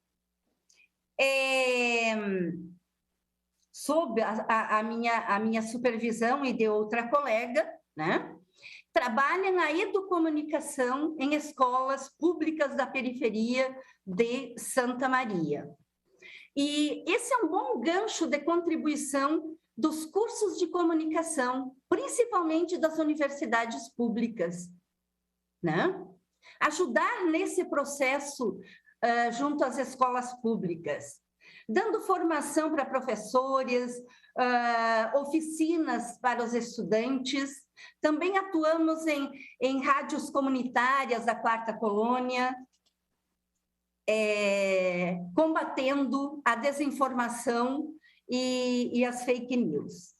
sob a minha supervisão e de outra colega, né, trabalham a educomunicação em escolas públicas da periferia de Santa Maria. E esse é um bom gancho de contribuição dos cursos de comunicação, principalmente das universidades públicas, né? Ajudar nesse processo junto às escolas públicas, dando formação para professores, oficinas para os estudantes. Também atuamos em rádios comunitárias da Quarta Colônia, combatendo a desinformação e as fake news.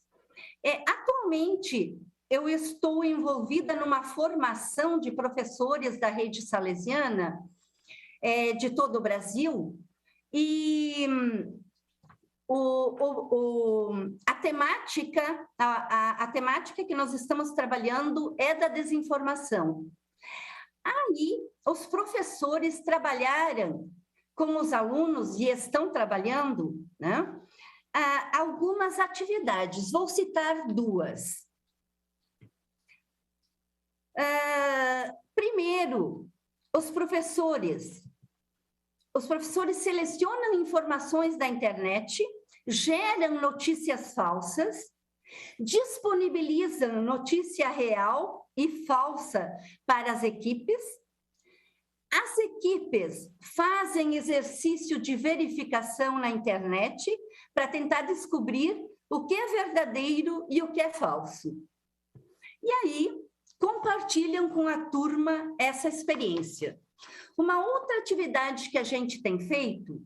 Atualmente, eu estou envolvida numa formação de professores da rede salesiana de todo o Brasil, e a temática que nós estamos trabalhando é da desinformação. Aí, os professores trabalharam com os alunos e estão trabalhando, né, algumas atividades. Vou citar 2. Primeiro, os professores selecionam informações da internet, geram notícias falsas, disponibilizam notícia real e falsa para as equipes. As equipes fazem exercício de verificação na internet para tentar descobrir o que é verdadeiro e o que é falso. E aí, compartilham com a turma essa experiência. Uma outra atividade que a gente tem feito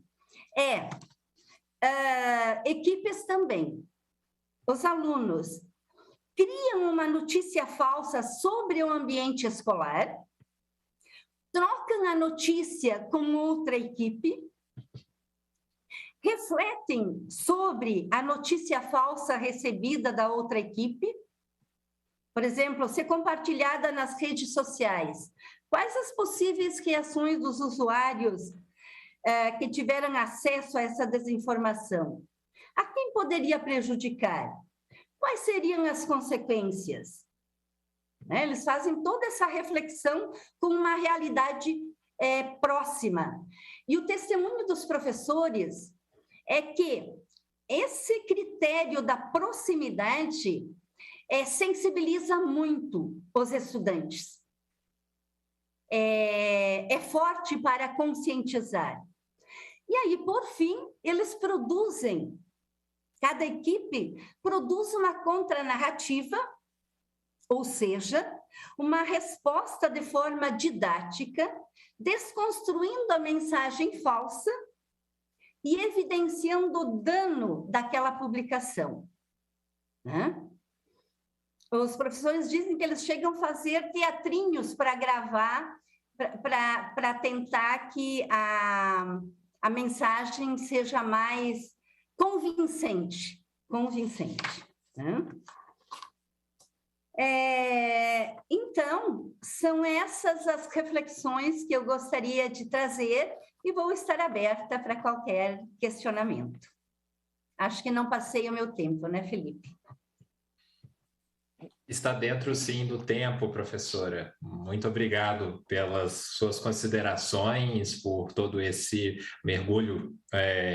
é equipes também. Os alunos criam uma notícia falsa sobre o ambiente escolar, trocam a notícia com outra equipe, refletem sobre a notícia falsa recebida da outra equipe. Por exemplo, ser compartilhada nas redes sociais. Quais as possíveis reações dos usuários que tiveram acesso a essa desinformação? A quem poderia prejudicar? Quais seriam as consequências? Né? Eles fazem toda essa reflexão com uma realidade próxima. E o testemunho dos professores é que esse critério da proximidade sensibiliza muito os estudantes. É forte para conscientizar. E aí, por fim, eles produzem, cada equipe produz uma contranarrativa, ou seja, uma resposta de forma didática, desconstruindo a mensagem falsa e evidenciando o dano daquela publicação, né? Os professores dizem que eles chegam a fazer teatrinhos para gravar, para tentar que a mensagem seja mais convincente, né? Então, são essas as reflexões que eu gostaria de trazer e vou estar aberta para qualquer questionamento. Acho que não passei o meu tempo, né, Felipe? Está dentro, sim, do tempo, professora. Muito obrigado pelas suas considerações, por todo esse mergulho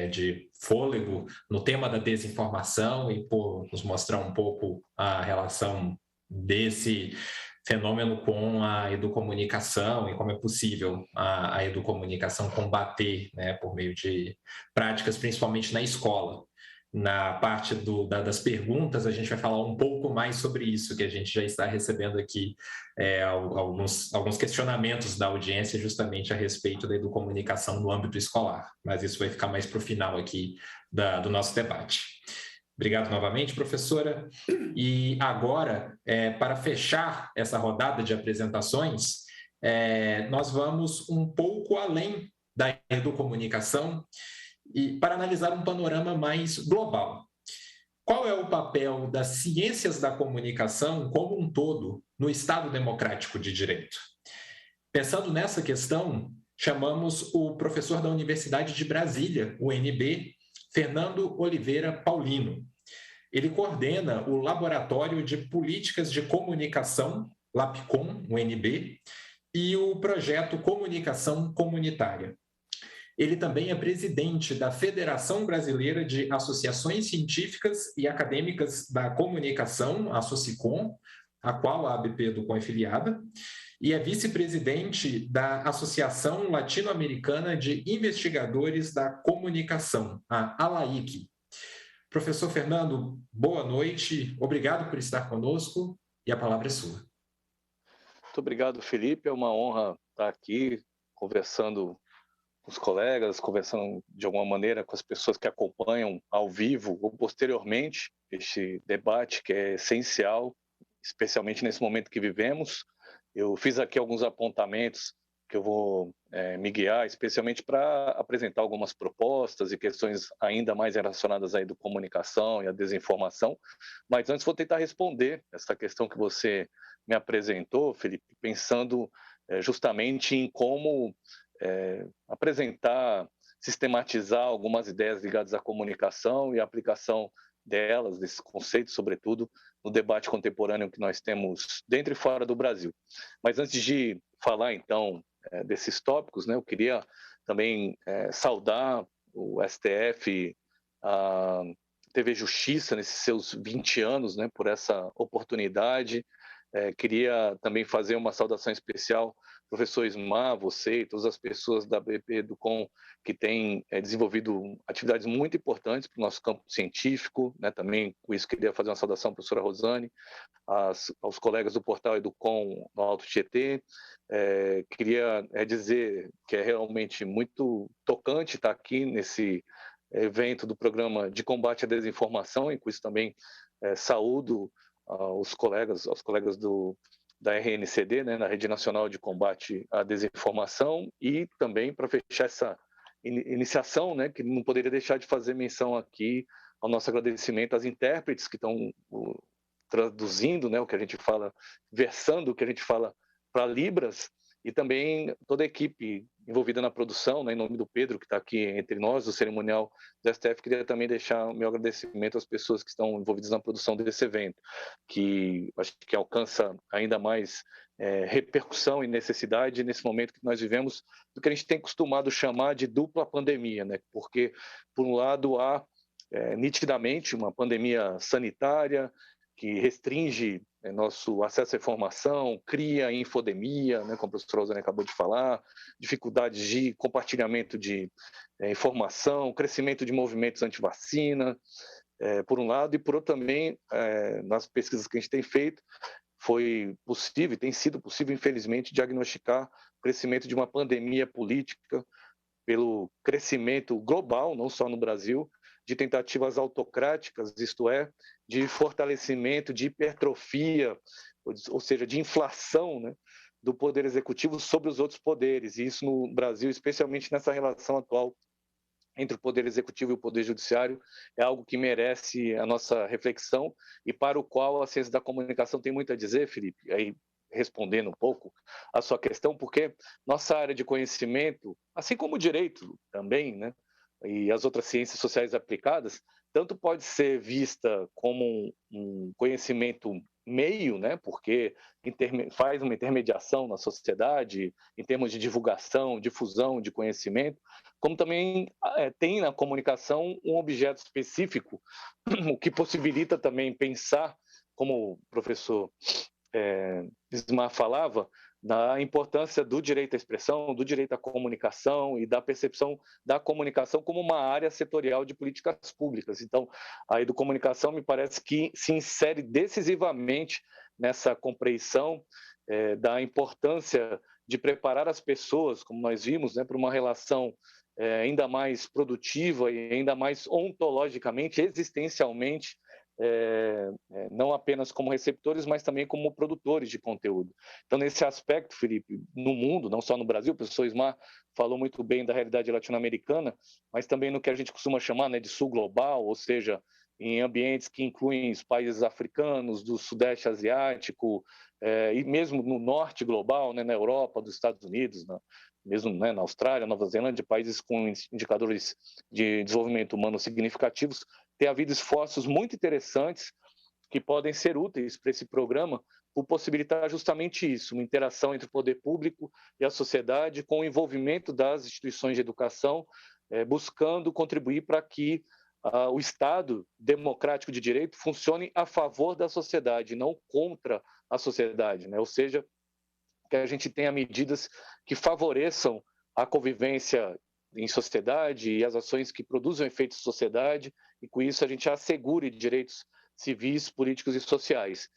de fôlego no tema da desinformação e por nos mostrar um pouco a relação desse fenômeno com a educomunicação e como é possível a educomunicação combater, né, por meio de práticas, principalmente na escola. Na parte das perguntas, a gente vai falar um pouco mais sobre isso, que a gente já está recebendo aqui alguns questionamentos da audiência justamente a respeito da educomunicação no âmbito escolar, mas isso vai ficar mais para o final aqui do nosso debate. Obrigado novamente, professora. E agora, para fechar essa rodada de apresentações, nós vamos um pouco além da educomunicação e para analisar um panorama mais global. Qual é o papel das ciências da comunicação como um todo no Estado Democrático de Direito? Pensando nessa questão, chamamos o professor da Universidade de Brasília, UNB, Fernando Oliveira Paulino. Ele coordena o Laboratório de Políticas de Comunicação, LAPCOM, UNB, e o projeto Comunicação Comunitária. Ele também é presidente da Federação Brasileira de Associações Científicas e Acadêmicas da Comunicação, a SOCICOM, a qual a ABP Educom é filiada, e é vice-presidente da Associação Latino-Americana de Investigadores da Comunicação, a ALAIC. Professor Fernando, boa noite, obrigado por estar conosco e a palavra é sua. Muito obrigado, Felipe, é uma honra estar aqui conversando com os colegas, conversando de alguma maneira com as pessoas que acompanham ao vivo ou posteriormente este debate que é essencial, especialmente nesse momento que vivemos. Eu fiz aqui alguns apontamentos que eu vou me guiar, especialmente para apresentar algumas propostas e questões ainda mais relacionadas à educomunicação e à desinformação. Mas antes vou tentar responder essa questão que você me apresentou, Felipe, pensando justamente em como apresentar, sistematizar algumas ideias ligadas à comunicação e a aplicação delas, desses conceitos, sobretudo, no debate contemporâneo que nós temos dentro e fora do Brasil. Mas antes de falar, então, desses tópicos, né, eu queria também saudar o STF, a TV Justiça, nesses seus 20 anos, né, por essa oportunidade. Queria também fazer uma saudação especial ao professor Ismar, você e todas as pessoas da BP Educom que têm desenvolvido atividades muito importantes para o nosso campo científico, né? Também com isso queria fazer uma saudação à professora Rosane, aos colegas do portal Educom no Alto Tietê. Queria dizer que é realmente muito tocante estar aqui nesse evento do programa de combate à desinformação, e com isso também saúdo aos colegas da RNCD, né, na Rede Nacional de Combate à Desinformação, e também para fechar essa iniciação, né, que não poderia deixar de fazer menção aqui ao nosso agradecimento às intérpretes que estão traduzindo, né, o que a gente fala, versando o que a gente fala para Libras, e também toda a equipe envolvida na produção, né, em nome do Pedro, que está aqui entre nós, do cerimonial do STF, queria também deixar o meu agradecimento às pessoas que estão envolvidas na produção desse evento, que acho que alcança ainda mais repercussão e necessidade nesse momento que nós vivemos, do que a gente tem costumado chamar de dupla pandemia, né? Porque, por um lado, há nitidamente uma pandemia sanitária que restringe nosso acesso à informação, cria infodemia, né, como a professora Rosane acabou de falar, dificuldades de compartilhamento de informação, crescimento de movimentos anti-vacina, por um lado, e por outro também, nas pesquisas que a gente tem feito, foi possível, tem sido possível, infelizmente, diagnosticar o crescimento de uma pandemia política pelo crescimento global, não só no Brasil, de tentativas autocráticas, isto é, de fortalecimento, de hipertrofia, ou seja, de inflação, né, do poder executivo sobre os outros poderes. E isso no Brasil, especialmente nessa relação atual entre o poder executivo e o poder judiciário, é algo que merece a nossa reflexão e para o qual a ciência da comunicação tem muito a dizer, Felipe, aí respondendo um pouco a sua questão, porque nossa área de conhecimento, assim como o direito também, né, e as outras ciências sociais aplicadas, tanto pode ser vista como um conhecimento meio, né, porque faz uma intermediação na sociedade em termos de divulgação, difusão de conhecimento, como também tem na comunicação um objeto específico, o que possibilita também pensar, como o professor Ismar falava, na importância do direito à expressão, do direito à comunicação e da percepção da comunicação como uma área setorial de políticas públicas. Então, a educomunicação me parece que se insere decisivamente nessa compreensão da importância de preparar as pessoas, como nós vimos, né, para uma relação ainda mais produtiva e ainda mais ontologicamente, existencialmente, não apenas como receptores, mas também como produtores de conteúdo. Então, nesse aspecto, Felipe, no mundo, não só no Brasil, o professor Ismar falou muito bem da realidade latino-americana, mas também no que a gente costuma chamar, né, de sul global, ou seja, em ambientes que incluem os países africanos, do sudeste asiático, e mesmo no norte global, né, na Europa, dos Estados Unidos, mesmo, né, na Austrália, Nova Zelândia, países com indicadores de desenvolvimento humano significativos, tem havido esforços muito interessantes que podem ser úteis para esse programa por possibilitar justamente isso, uma interação entre o poder público e a sociedade com o envolvimento das instituições de educação, buscando contribuir para que o Estado democrático de direito funcione a favor da sociedade, não contra a sociedade, né? Ou seja, que a gente tenha medidas que favoreçam a convivência em sociedade e as ações que produzam efeitos em sociedade, e com isso a gente assegure direitos civis, políticos e sociais.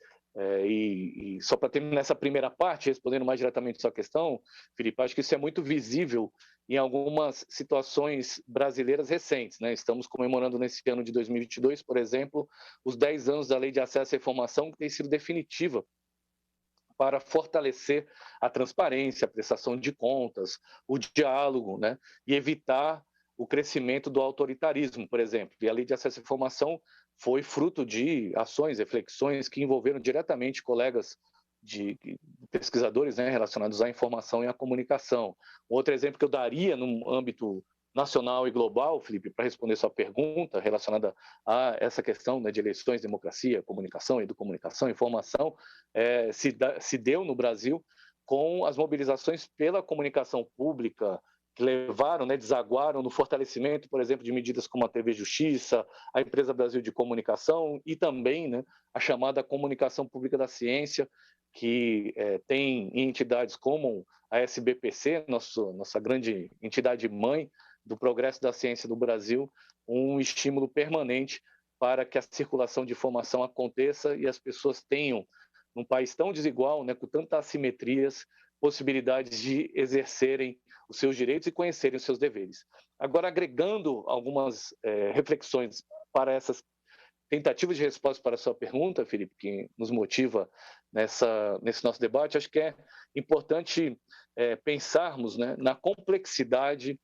E só para terminar essa primeira parte, respondendo mais diretamente a sua questão, Felipe, acho que isso é muito visível em algumas situações brasileiras recentes, né? Estamos comemorando nesse ano de 2022, por exemplo, os 10 anos da Lei de Acesso à Informação, que tem sido definitiva para fortalecer a transparência, a prestação de contas, o diálogo, né? E evitar o crescimento do autoritarismo, por exemplo. E a Lei de Acesso à Informação foi fruto de ações, reflexões que envolveram diretamente colegas de pesquisadores, né, relacionados à informação e à comunicação. Outro exemplo que eu daria no âmbito nacional e global, Felipe, para responder sua pergunta relacionada a essa questão, né, de eleições, democracia, comunicação, educomunicação, informação, se deu no Brasil com as mobilizações pela comunicação pública, que levaram, né, desaguaram no fortalecimento, por exemplo, de medidas como a TV Justiça, a Empresa Brasil de Comunicação e também, né, a chamada Comunicação Pública da Ciência, que tem entidades como a SBPC, nossa grande entidade mãe do progresso da ciência do Brasil, um estímulo permanente para que a circulação de informação aconteça e as pessoas tenham, num país tão desigual, né, com tantas assimetrias, possibilidades de exercerem os seus direitos e conhecerem os seus deveres. Agora, agregando algumas reflexões para essas tentativas de resposta para a sua pergunta, Felipe, que nos motiva nesse nosso debate, acho que é importante pensarmos, né, na complexidade,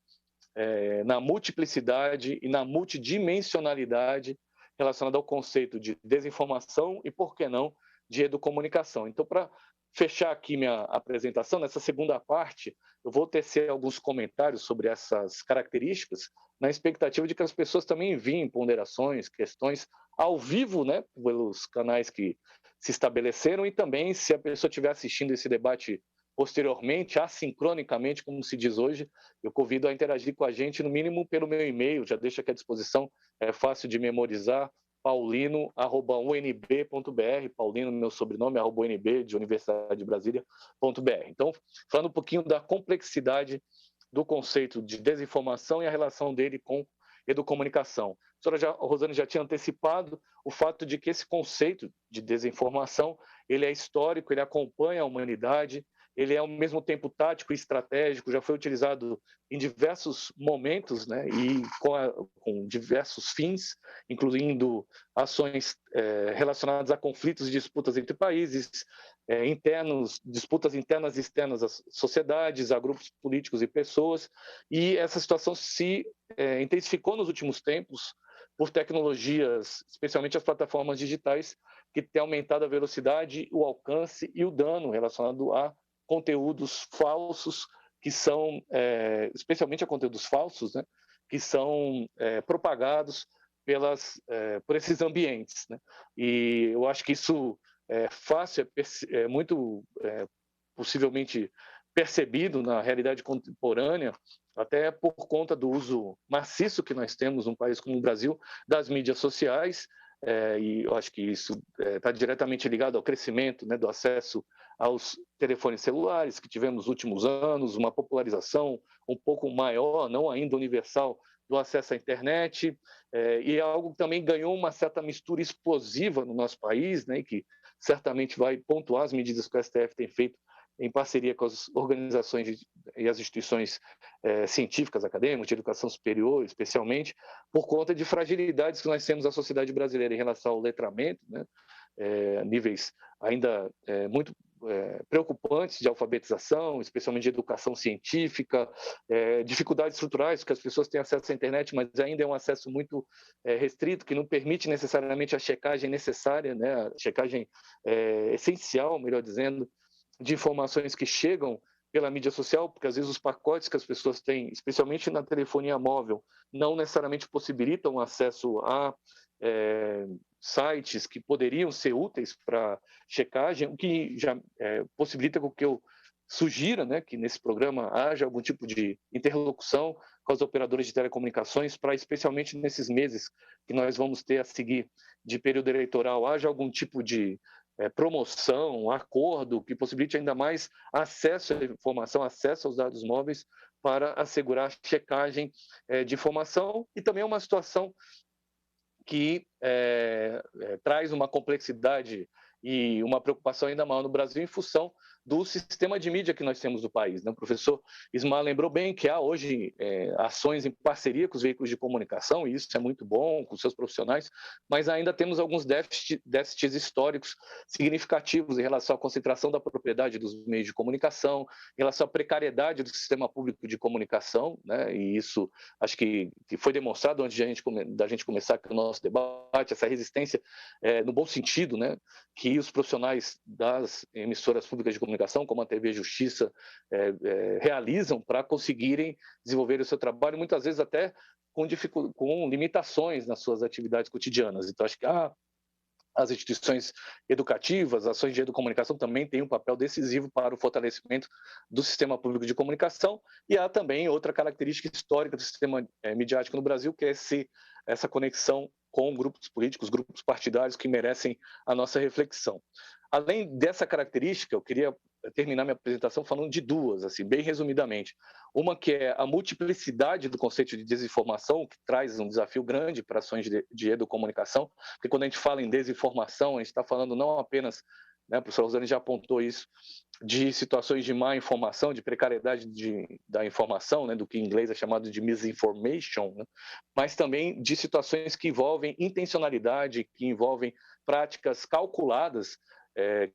na multiplicidade e na multidimensionalidade relacionada ao conceito de desinformação e, por que não, de educomunicação. Então, para fechar aqui minha apresentação, nessa segunda parte, eu vou tecer alguns comentários sobre essas características, na expectativa de que as pessoas também enviem ponderações, questões ao vivo, né, pelos canais que se estabeleceram, e também, se a pessoa estiver assistindo esse debate posteriormente, assincronicamente, como se diz hoje, eu convido a interagir com a gente, no mínimo pelo meu e-mail, já deixo aqui à disposição, é fácil de memorizar, paulino@unb.br, Paulino, meu sobrenome, @unb, de Universidade de Brasília.br. Então, falando um pouquinho da complexidade do conceito de desinformação e a relação dele com educomunicação. A senhora Rosane já tinha antecipado o fato de que esse conceito de desinformação, ele é histórico, ele acompanha a humanidade, ele é ao mesmo tempo tático e estratégico, já foi utilizado em diversos momentos, né, e com diversos fins, incluindo ações relacionadas a conflitos e disputas entre países, disputas internas e externas às sociedades, a grupos políticos e pessoas, e essa situação se intensificou nos últimos tempos por tecnologias, especialmente as plataformas digitais, que têm aumentado a velocidade, o alcance e o dano relacionado a conteúdos falsos, que são, especialmente a conteúdos falsos, né, que são propagados por esses ambientes, né? E eu acho que isso é fácil, é muito possivelmente percebido na realidade contemporânea, até por conta do uso maciço que nós temos num país como o Brasil das mídias sociais, e eu acho que isso está diretamente ligado ao crescimento, né, do acesso aos telefones celulares que tivemos nos últimos anos, uma popularização um pouco maior, não ainda universal, do acesso à internet, e é algo que também ganhou uma certa mistura explosiva no nosso país, né, que certamente vai pontuar as medidas que o STF tem feito em parceria com as organizações e as instituições científicas, acadêmicas, de educação superior, especialmente, por conta de fragilidades que nós temos na sociedade brasileira em relação ao letramento, né? Níveis ainda muito preocupantes de alfabetização, especialmente de educação científica, dificuldades estruturais, porque as pessoas têm acesso à internet, mas ainda é um acesso muito restrito, que não permite necessariamente a checagem necessária, né? A checagem essencial, melhor dizendo, de informações que chegam pela mídia social, porque às vezes os pacotes que as pessoas têm, especialmente na telefonia móvel, não necessariamente possibilitam acesso a sites que poderiam ser úteis para checagem, o que já possibilita com que eu sugira, né, que nesse programa haja algum tipo de interlocução com as operadoras de telecomunicações para, especialmente nesses meses que nós vamos ter a seguir de período eleitoral, haja algum tipo de promoção, acordo que possibilite ainda mais acesso à informação, acesso aos dados móveis para assegurar a checagem de informação, e também uma situação que traz uma complexidade e uma preocupação ainda maior no Brasil em função do sistema de mídia que nós temos no país, né? O professor Ismar lembrou bem que há hoje ações em parceria com os veículos de comunicação, e isso é muito bom, com seus profissionais, mas ainda temos alguns déficits históricos significativos em relação à concentração da propriedade dos meios de comunicação, em relação à precariedade do sistema público de comunicação, né? E isso acho que foi demonstrado antes da gente começar aqui o nosso debate, essa resistência no bom sentido, né? Que os profissionais das emissoras públicas de comunicação, como a TV Justiça, realizam para conseguirem desenvolver o seu trabalho, muitas vezes até com limitações nas suas atividades cotidianas. Então, acho que as instituições educativas, ações de educomunicação também têm um papel decisivo para o fortalecimento do sistema público de comunicação, e há também outra característica histórica do sistema midiático no Brasil, que é essa conexão com grupos políticos, grupos partidários que merecem a nossa reflexão. Além dessa característica, eu queria terminar minha apresentação falando de duas, assim, bem resumidamente. Uma que é a multiplicidade do conceito de desinformação, que traz um desafio grande para ações de educomunicação, porque quando a gente fala em desinformação, a gente está falando não apenas, né, o professor Rosane já apontou isso, de situações de má informação, de precariedade da informação, né, do que em inglês é chamado de misinformation, né, mas também de situações que envolvem intencionalidade, que envolvem práticas calculadas,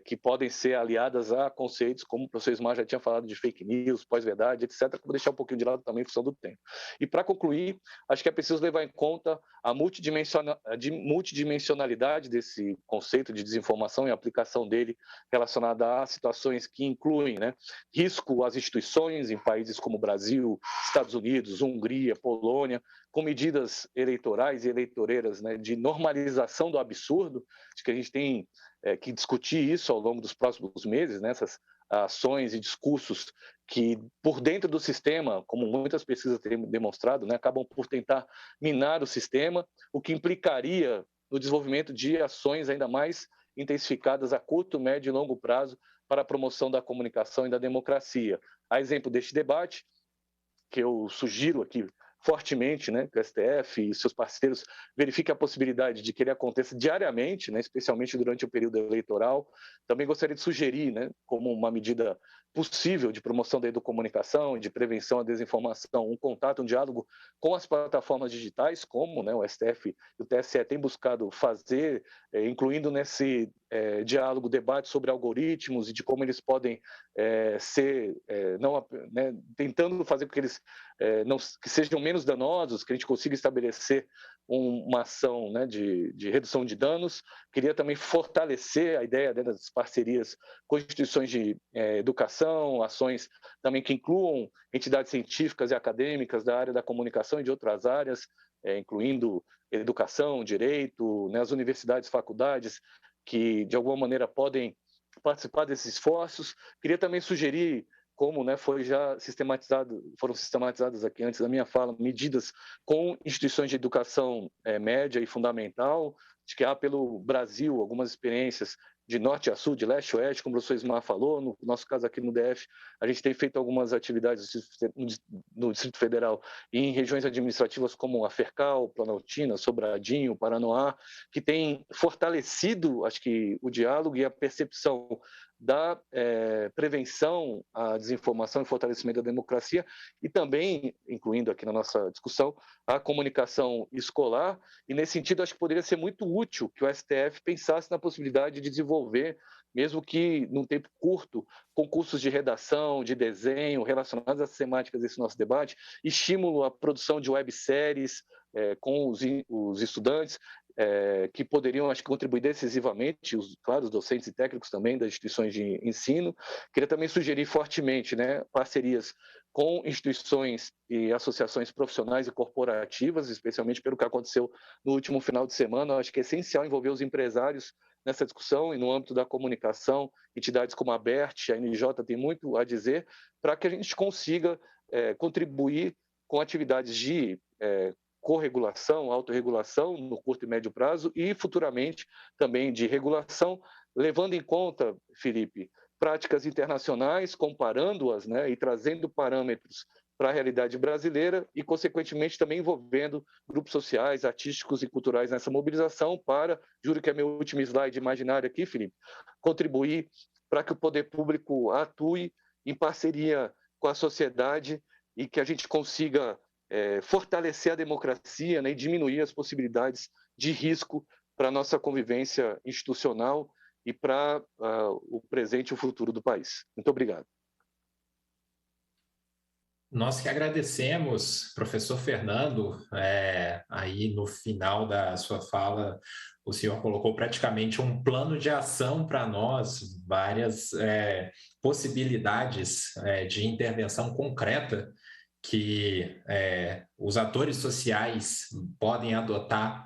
que podem ser aliadas a conceitos, como o professor Ismar já tinha falado, de fake news, pós-verdade, etc., que vou deixar um pouquinho de lado também em função do tempo. E, para concluir, acho que é preciso levar em conta a multidimensionalidade desse conceito de desinformação e a aplicação dele relacionada a situações que incluem, né, risco às instituições em países como Brasil, Estados Unidos, Hungria, Polônia, com medidas eleitorais e eleitoreiras, né, de normalização do absurdo. Acho que a gente tem que discutir isso ao longo dos próximos meses, né, essas ações e discursos que, por dentro do sistema, como muitas pesquisas têm demonstrado, né, acabam por tentar minar o sistema, o que implicaria no desenvolvimento de ações ainda mais intensificadas a curto, médio e longo prazo para a promoção da comunicação e da democracia. A exemplo deste debate, que eu sugiro aqui fortemente, né, que o STF e seus parceiros verifiquem a possibilidade de que ele aconteça diariamente, né, especialmente durante o período eleitoral. Também gostaria de sugerir, né, como uma medida possível de promoção da educomunicação e de prevenção à desinformação, um contato, um diálogo com as plataformas digitais, como, né, o STF e o TSE têm buscado fazer, incluindo nesse diálogo, debate sobre algoritmos e de como eles podem ser, não, né, tentando fazer com que eles que sejam menos danosos, que a gente consiga estabelecer uma ação, né, de redução de danos. Queria também fortalecer a ideia, né, das parcerias com instituições de educação, ações também que incluam entidades científicas e acadêmicas da área da comunicação e de outras áreas, incluindo educação, direito, né, as universidades, faculdades, que de alguma maneira podem participar desses esforços. Queria também sugerir, como, né, foram sistematizadas aqui antes da minha fala, medidas com instituições de educação média e fundamental, Acho que há pelo Brasil algumas experiências de norte a sul, de leste a oeste, como o professor Ismar falou. No nosso caso aqui no DF, a gente tem feito algumas atividades no Distrito Federal e em regiões administrativas como a Fercal, Planaltina, Sobradinho, Paranoá, que tem fortalecido, acho que, o diálogo e a percepção da prevenção à desinformação e fortalecimento da democracia, e também, incluindo aqui na nossa discussão, a comunicação escolar. E, nesse sentido, acho que poderia ser muito útil que o STF pensasse na possibilidade de desenvolver, mesmo que num tempo curto, concursos de redação, de desenho, relacionados às temáticas desse nosso debate, estímulo à produção de webséries com os estudantes, que poderiam, acho que, contribuir decisivamente, claro, os docentes e técnicos também das instituições de ensino. Queria também sugerir fortemente, né, parcerias com instituições e associações profissionais e corporativas, especialmente pelo que aconteceu no último final de semana. Acho que é essencial envolver os empresários nessa discussão, e no âmbito da comunicação, entidades como a ABERT, a NJ tem muito a dizer, para que a gente consiga contribuir com atividades de corregulação, autorregulação no curto e médio prazo, e futuramente também de regulação, levando em conta, Felipe, práticas internacionais, comparando-as, né, e trazendo parâmetros para a realidade brasileira e, consequentemente, também envolvendo grupos sociais, artísticos e culturais nessa mobilização para, juro que é meu último slide imaginário aqui, Felipe, contribuir para que o poder público atue em parceria com a sociedade e que a gente consiga fortalecer a democracia, né, e diminuir as possibilidades de risco para a nossa convivência institucional e para o presente e o futuro do país. Muito obrigado. Nós que agradecemos, professor Fernando. Aí no final da sua fala, o senhor colocou praticamente um plano de ação para nós, várias possibilidades de intervenção concreta que os atores sociais podem adotar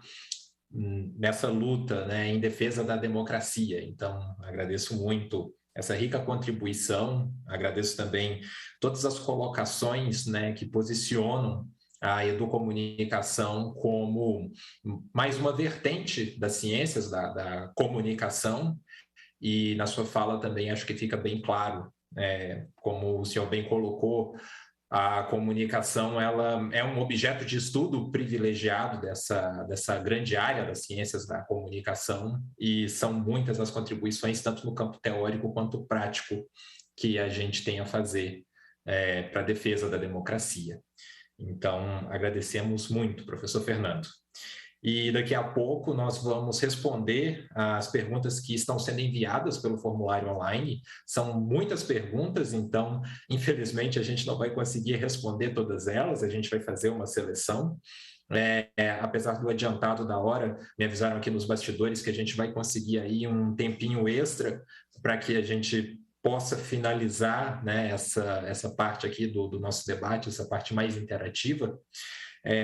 nessa luta, né, em defesa da democracia. Então, agradeço muito essa rica contribuição, agradeço também todas as colocações, né, que posicionam a educomunicação como mais uma vertente das ciências da comunicação, e na sua fala também acho que fica bem claro, como o senhor bem colocou, a comunicação ela é um objeto de estudo privilegiado dessa grande área das ciências da comunicação, e são muitas as contribuições, tanto no campo teórico quanto prático, que a gente tem a fazer para a defesa da democracia. Então, agradecemos muito, professor Fernando. E daqui a pouco nós vamos responder as perguntas que estão sendo enviadas pelo formulário online. São muitas perguntas, então, infelizmente, a gente não vai conseguir responder todas elas, a gente vai fazer uma seleção. Apesar do adiantado da hora, me avisaram aqui nos bastidores que a gente vai conseguir aí um tempinho extra para que a gente possa finalizar, né, essa parte aqui do nosso debate, essa parte mais interativa.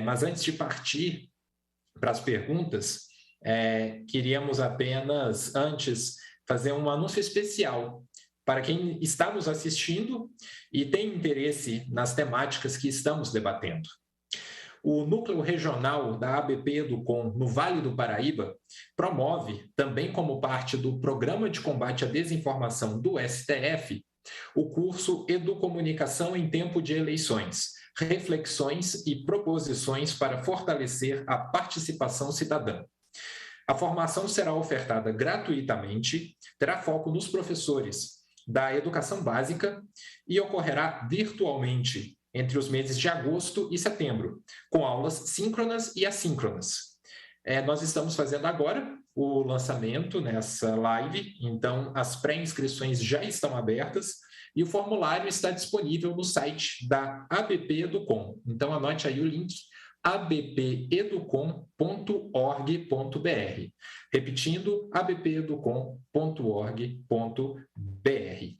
Mas antes de partir para as perguntas, queríamos apenas, antes, fazer um anúncio especial para quem está nos assistindo e tem interesse nas temáticas que estamos debatendo. O Núcleo Regional da ABP Educom no Vale do Paraíba promove, também como parte do Programa de Combate à Desinformação do STF, o curso Educomunicação em Tempo de Eleições, reflexões e proposições para fortalecer a participação cidadã. A formação será ofertada gratuitamente, terá foco nos professores da educação básica e ocorrerá virtualmente entre os meses de agosto e setembro, com aulas síncronas e assíncronas. Nós estamos fazendo agora o lançamento nessa live, então as pré-inscrições já estão abertas e o formulário está disponível no site da ABP Educom. Então anote aí o link abpeducom.org.br. Repetindo, abpeducom.org.br.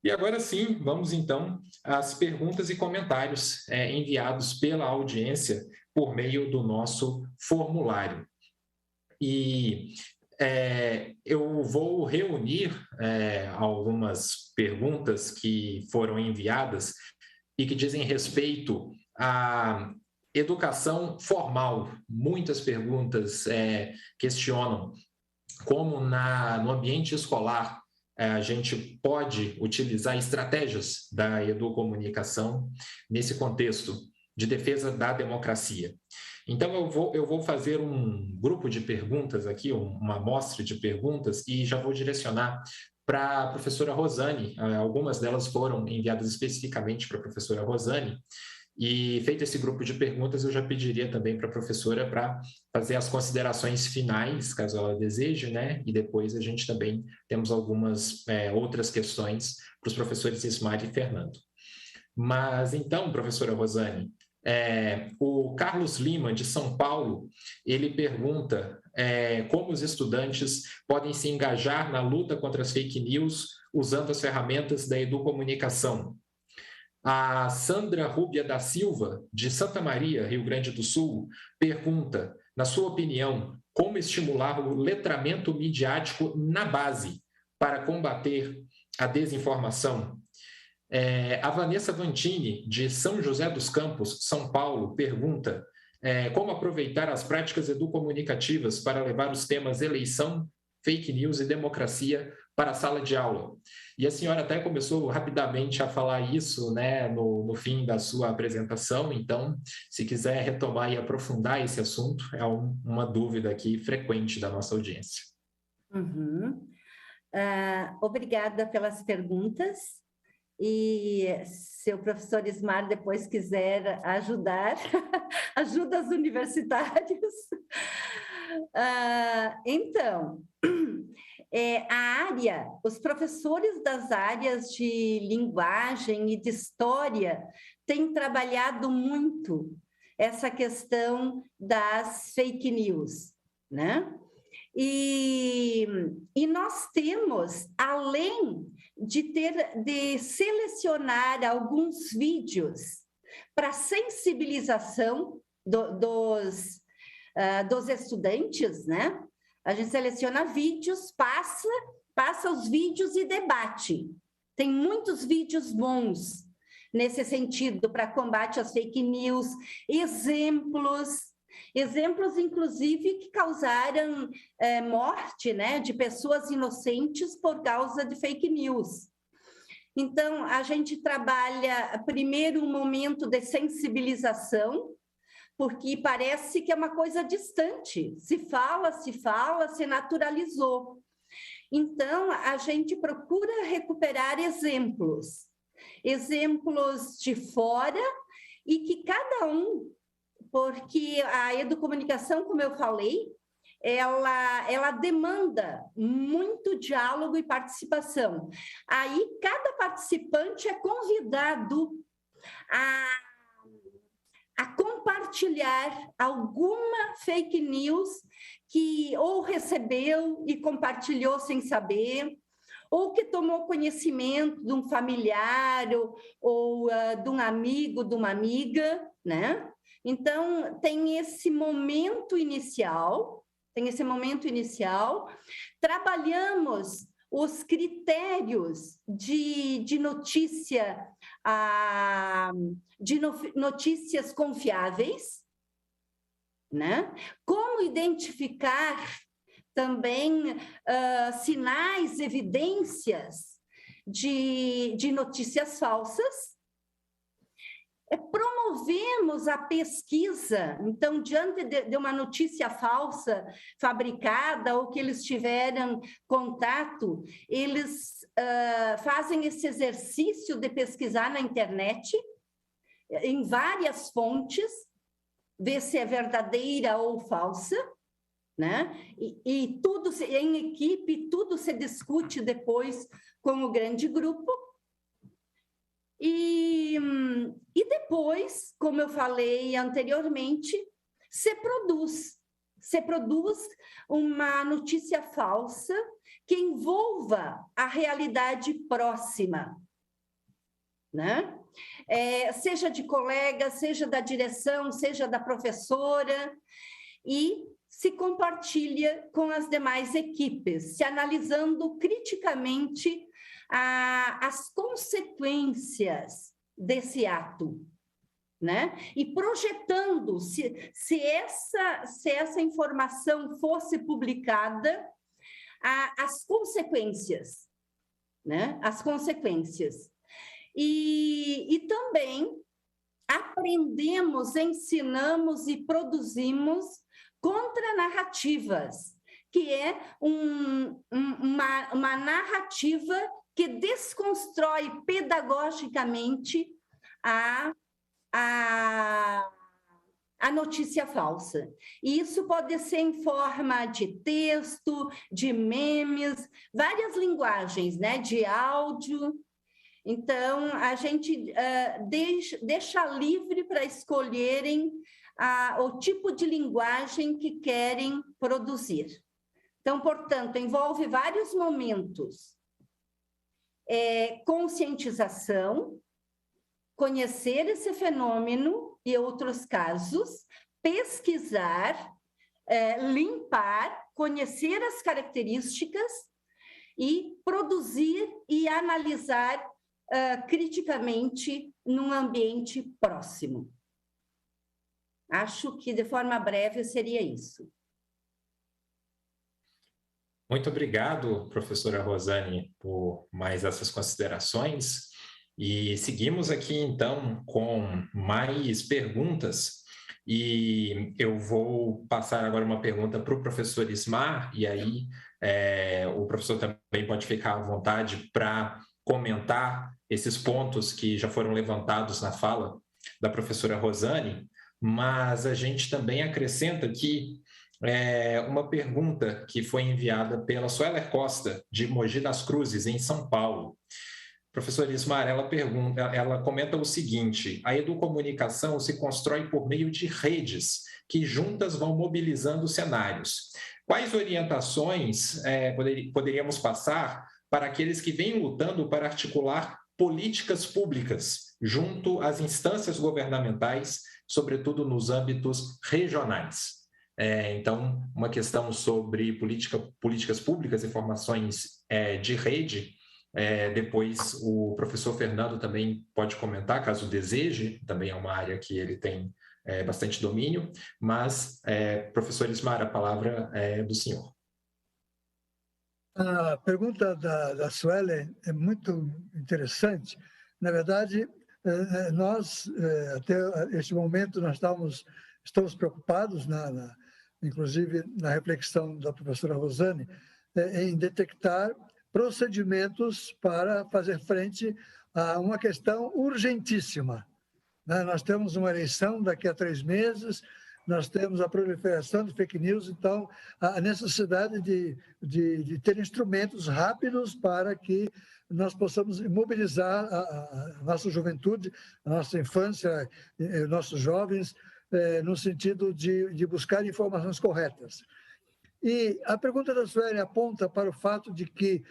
E agora sim, vamos então às perguntas e comentários enviados pela audiência por meio do nosso formulário. E eu vou reunir algumas perguntas que foram enviadas e que dizem respeito a educação formal. Muitas perguntas questionam como no ambiente escolar a gente pode utilizar estratégias da educomunicação nesse contexto de defesa da democracia. Então, eu vou fazer um grupo de perguntas aqui, uma amostra de perguntas, e já vou direcionar para a professora Rosane. Algumas delas foram enviadas especificamente para a professora Rosane, e feito esse grupo de perguntas, eu já pediria também para a professora para fazer as considerações finais, caso ela deseje, né? E depois a gente também temos algumas outras questões para os professores Ismar e Fernando. Mas então, professora Rosane, o Carlos Lima, de São Paulo, ele pergunta como os estudantes podem se engajar na luta contra as fake news usando as ferramentas da educomunicação. A Sandra Rúbia da Silva, de Santa Maria, Rio Grande do Sul, pergunta, na sua opinião, como estimular o letramento midiático na base para combater a desinformação? A Vanessa Vantini, de São José dos Campos, São Paulo, pergunta como aproveitar as práticas educomunicativas para levar os temas eleição, fake news e democracia para a sala de aula. E a senhora até começou rapidamente a falar isso, né, no fim da sua apresentação, então, se quiser retomar e aprofundar esse assunto, é uma dúvida aqui frequente da nossa audiência. Obrigada pelas perguntas. E se o professor Ismar depois quiser ajudar, ajuda os universitários. Então, os professores das áreas de linguagem e de história têm trabalhado muito essa questão das fake news, né? E nós temos, além de selecionar alguns vídeos para sensibilização dos estudantes, né? A gente seleciona vídeos, passa os vídeos e debate. Tem muitos vídeos bons nesse sentido para combate às fake news, exemplos, inclusive, que causaram morte, né, de pessoas inocentes por causa de fake news. Então, a gente trabalha primeiro um momento de sensibilização, porque parece que é uma coisa distante. Se fala, se naturalizou. Então, a gente procura recuperar exemplos de fora e que cada um, porque a educomunicação, como eu falei, ela demanda muito diálogo e participação. Aí, cada participante é convidado a compartilhar alguma fake news que ou recebeu e compartilhou sem saber, ou que tomou conhecimento de um familiar ou de um amigo, de uma amiga, né? Então, tem esse momento inicial, trabalhamos os critérios de notícia, de notícias confiáveis, né? Como identificar também sinais, evidências de notícias falsas. Promovemos a pesquisa, então, diante de uma notícia falsa fabricada ou que eles tiveram contato, eles fazem esse exercício de pesquisar na internet, em várias fontes, ver se é verdadeira ou falsa, né? E tudo em equipe, tudo se discute depois com o grande grupo. E depois, como eu falei anteriormente, se produz uma notícia falsa que envolva a realidade próxima, né? Seja de colega, seja da direção, seja da professora, e se compartilha com as demais equipes, se analisando criticamente as consequências desse ato, né? E projetando se essa informação fosse publicada, as consequências, né? As consequências. E também aprendemos, ensinamos e produzimos contranarrativas, que é uma narrativa que desconstrói pedagogicamente a notícia falsa. E isso pode ser em forma de texto, de memes, várias linguagens, né? De áudio. Então, a gente deixa livre para escolherem o tipo de linguagem que querem produzir. Então, portanto, envolve vários momentos. Conscientização, conhecer esse fenômeno e outros casos, pesquisar, limpar, conhecer as características e produzir e analisar criticamente num ambiente próximo. Acho que, de forma breve, seria isso. Muito obrigado, professora Rosane, por mais essas considerações. E seguimos aqui, então, com mais perguntas. E eu vou passar agora uma pergunta para o professor Ismar, e aí o professor também pode ficar à vontade para comentar esses pontos que já foram levantados na fala da professora Rosane, mas a gente também acrescenta aqui uma pergunta que foi enviada pela Sueler Costa, de Mogi das Cruzes, em São Paulo. Professora Ismar, ela comenta o seguinte: a educomunicação se constrói por meio de redes que juntas vão mobilizando cenários. Quais orientações poderíamos passar para aqueles que vêm lutando para articular políticas públicas junto às instâncias governamentais, sobretudo nos âmbitos regionais? Então, uma questão sobre políticas públicas, informações de rede. Depois o professor Fernando também pode comentar, caso deseje, também é uma área que ele tem bastante domínio, mas, professor Ismar, a palavra é do senhor. A pergunta da Suelen é muito interessante. Na verdade, nós, até este momento, nós estamos preocupados, inclusive na reflexão da professora Rosane, em detectar procedimentos para fazer frente a uma questão urgentíssima. Nós temos uma eleição daqui a 3 meses, nós temos a proliferação de fake news, então a necessidade de ter instrumentos rápidos para que nós possamos mobilizar a nossa juventude, a nossa infância, nossos jovens, no sentido de buscar informações corretas. E a pergunta da Sueli aponta para o fato de que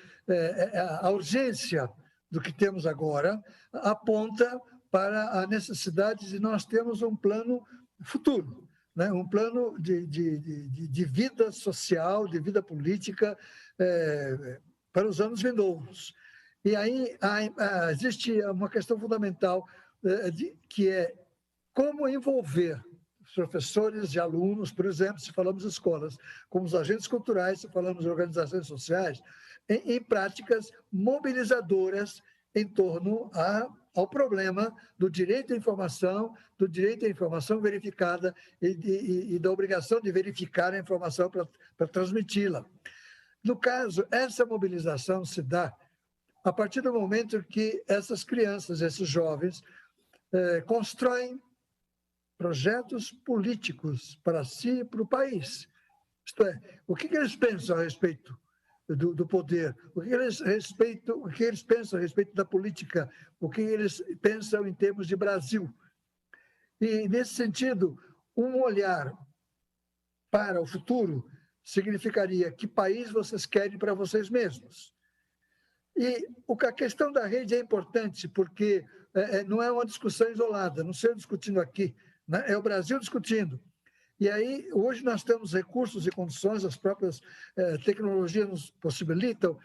a urgência do que temos agora aponta para a necessidade de nós termos um plano futuro, né? Um plano de vida social, de vida política para os anos vindouros. E aí existe uma questão fundamental que é como envolver professores e alunos, por exemplo, se falamos de escolas, como os agentes culturais, se falamos de organizações sociais, em práticas mobilizadoras em torno ao problema do direito à informação, verificada e da obrigação de verificar a informação para transmiti-la. No caso, essa mobilização se dá a partir do momento que essas crianças, esses jovens, constroem projetos políticos para si e para o país. Isto é, o que eles pensam a respeito do poder, o que eles pensam a respeito da política, o que eles pensam em termos de Brasil. E, nesse sentido, um olhar para o futuro significaria que país vocês querem para vocês mesmos. E a questão da rede é importante porque não é uma discussão isolada, não sei discutindo aqui, é o Brasil discutindo. E aí, hoje nós temos recursos e condições, as próprias tecnologias nos possibilitam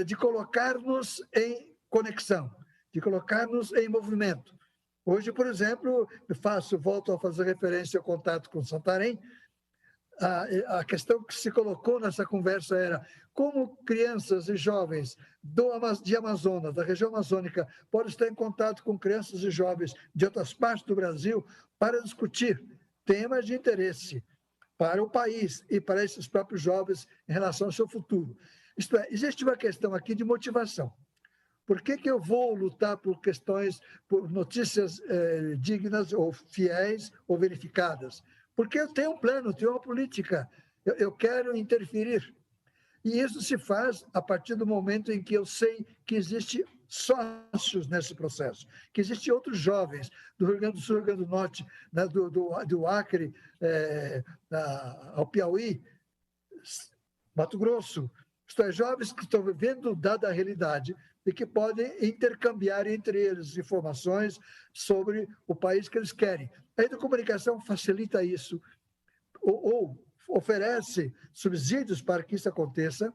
de colocar-nos em conexão, de colocar-nos em movimento. Hoje, por exemplo, volto a fazer referência ao contato com Santarém. A questão que se colocou nessa conversa era como crianças e jovens de Amazonas, da região amazônica, podem estar em contato com crianças e jovens de outras partes do Brasil para discutir temas de interesse para o país e para esses próprios jovens em relação ao seu futuro. Isto é, existe uma questão aqui de motivação. Por que eu vou lutar por questões, por notícias dignas ou fiéis ou verificadas? Porque eu tenho um plano, tenho uma política, eu quero interferir. E isso se faz a partir do momento em que eu sei que existe sócios nesse processo, que existem outros jovens do Rio Grande do Sul, Rio Grande do Norte, né, do Acre ao Piauí, Mato Grosso. Isto é, jovens que estão vivendo dada a realidade e que podem intercambiar entre eles informações sobre o país que eles querem. A educomunicação facilita isso, ou oferece subsídios para que isso aconteça,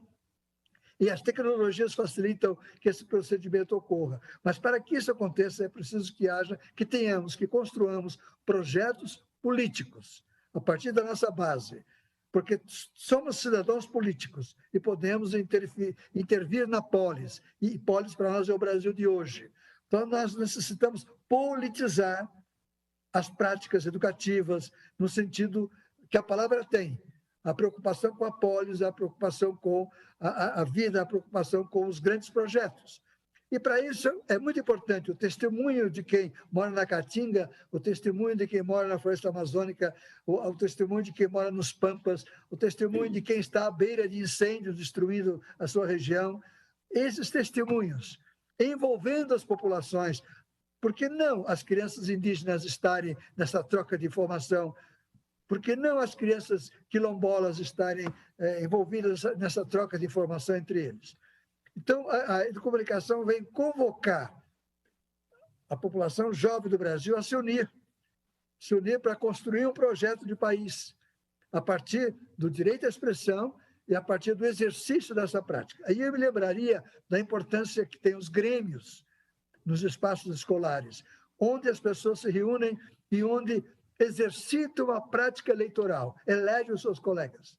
e as tecnologias facilitam que esse procedimento ocorra. Mas para que isso aconteça, é preciso que construamos projetos políticos, a partir da nossa base, porque somos cidadãos políticos e podemos intervir na polis, e polis para nós é o Brasil de hoje. Então, nós necessitamos politizar as práticas educativas, no sentido que a palavra tem, a preocupação com a polis, a preocupação com a vida, a preocupação com os grandes projetos. E, para isso, é muito importante o testemunho de quem mora na Caatinga, o testemunho de quem mora na Floresta Amazônica, o testemunho de quem mora nos Pampas, o testemunho de quem está à beira de incêndios destruindo a sua região. Esses testemunhos, envolvendo as populações, por que não as crianças indígenas estarem nessa troca de informação? Por que não as crianças quilombolas estarem envolvidas nessa troca de informação entre eles? Então, a educomunicação vem convocar a população jovem do Brasil a se unir para construir um projeto de país, a partir do direito à expressão e a partir do exercício dessa prática. Aí eu me lembraria da importância que tem os grêmios nos espaços escolares, onde as pessoas se reúnem e onde exercitam a prática eleitoral, elegem os seus colegas.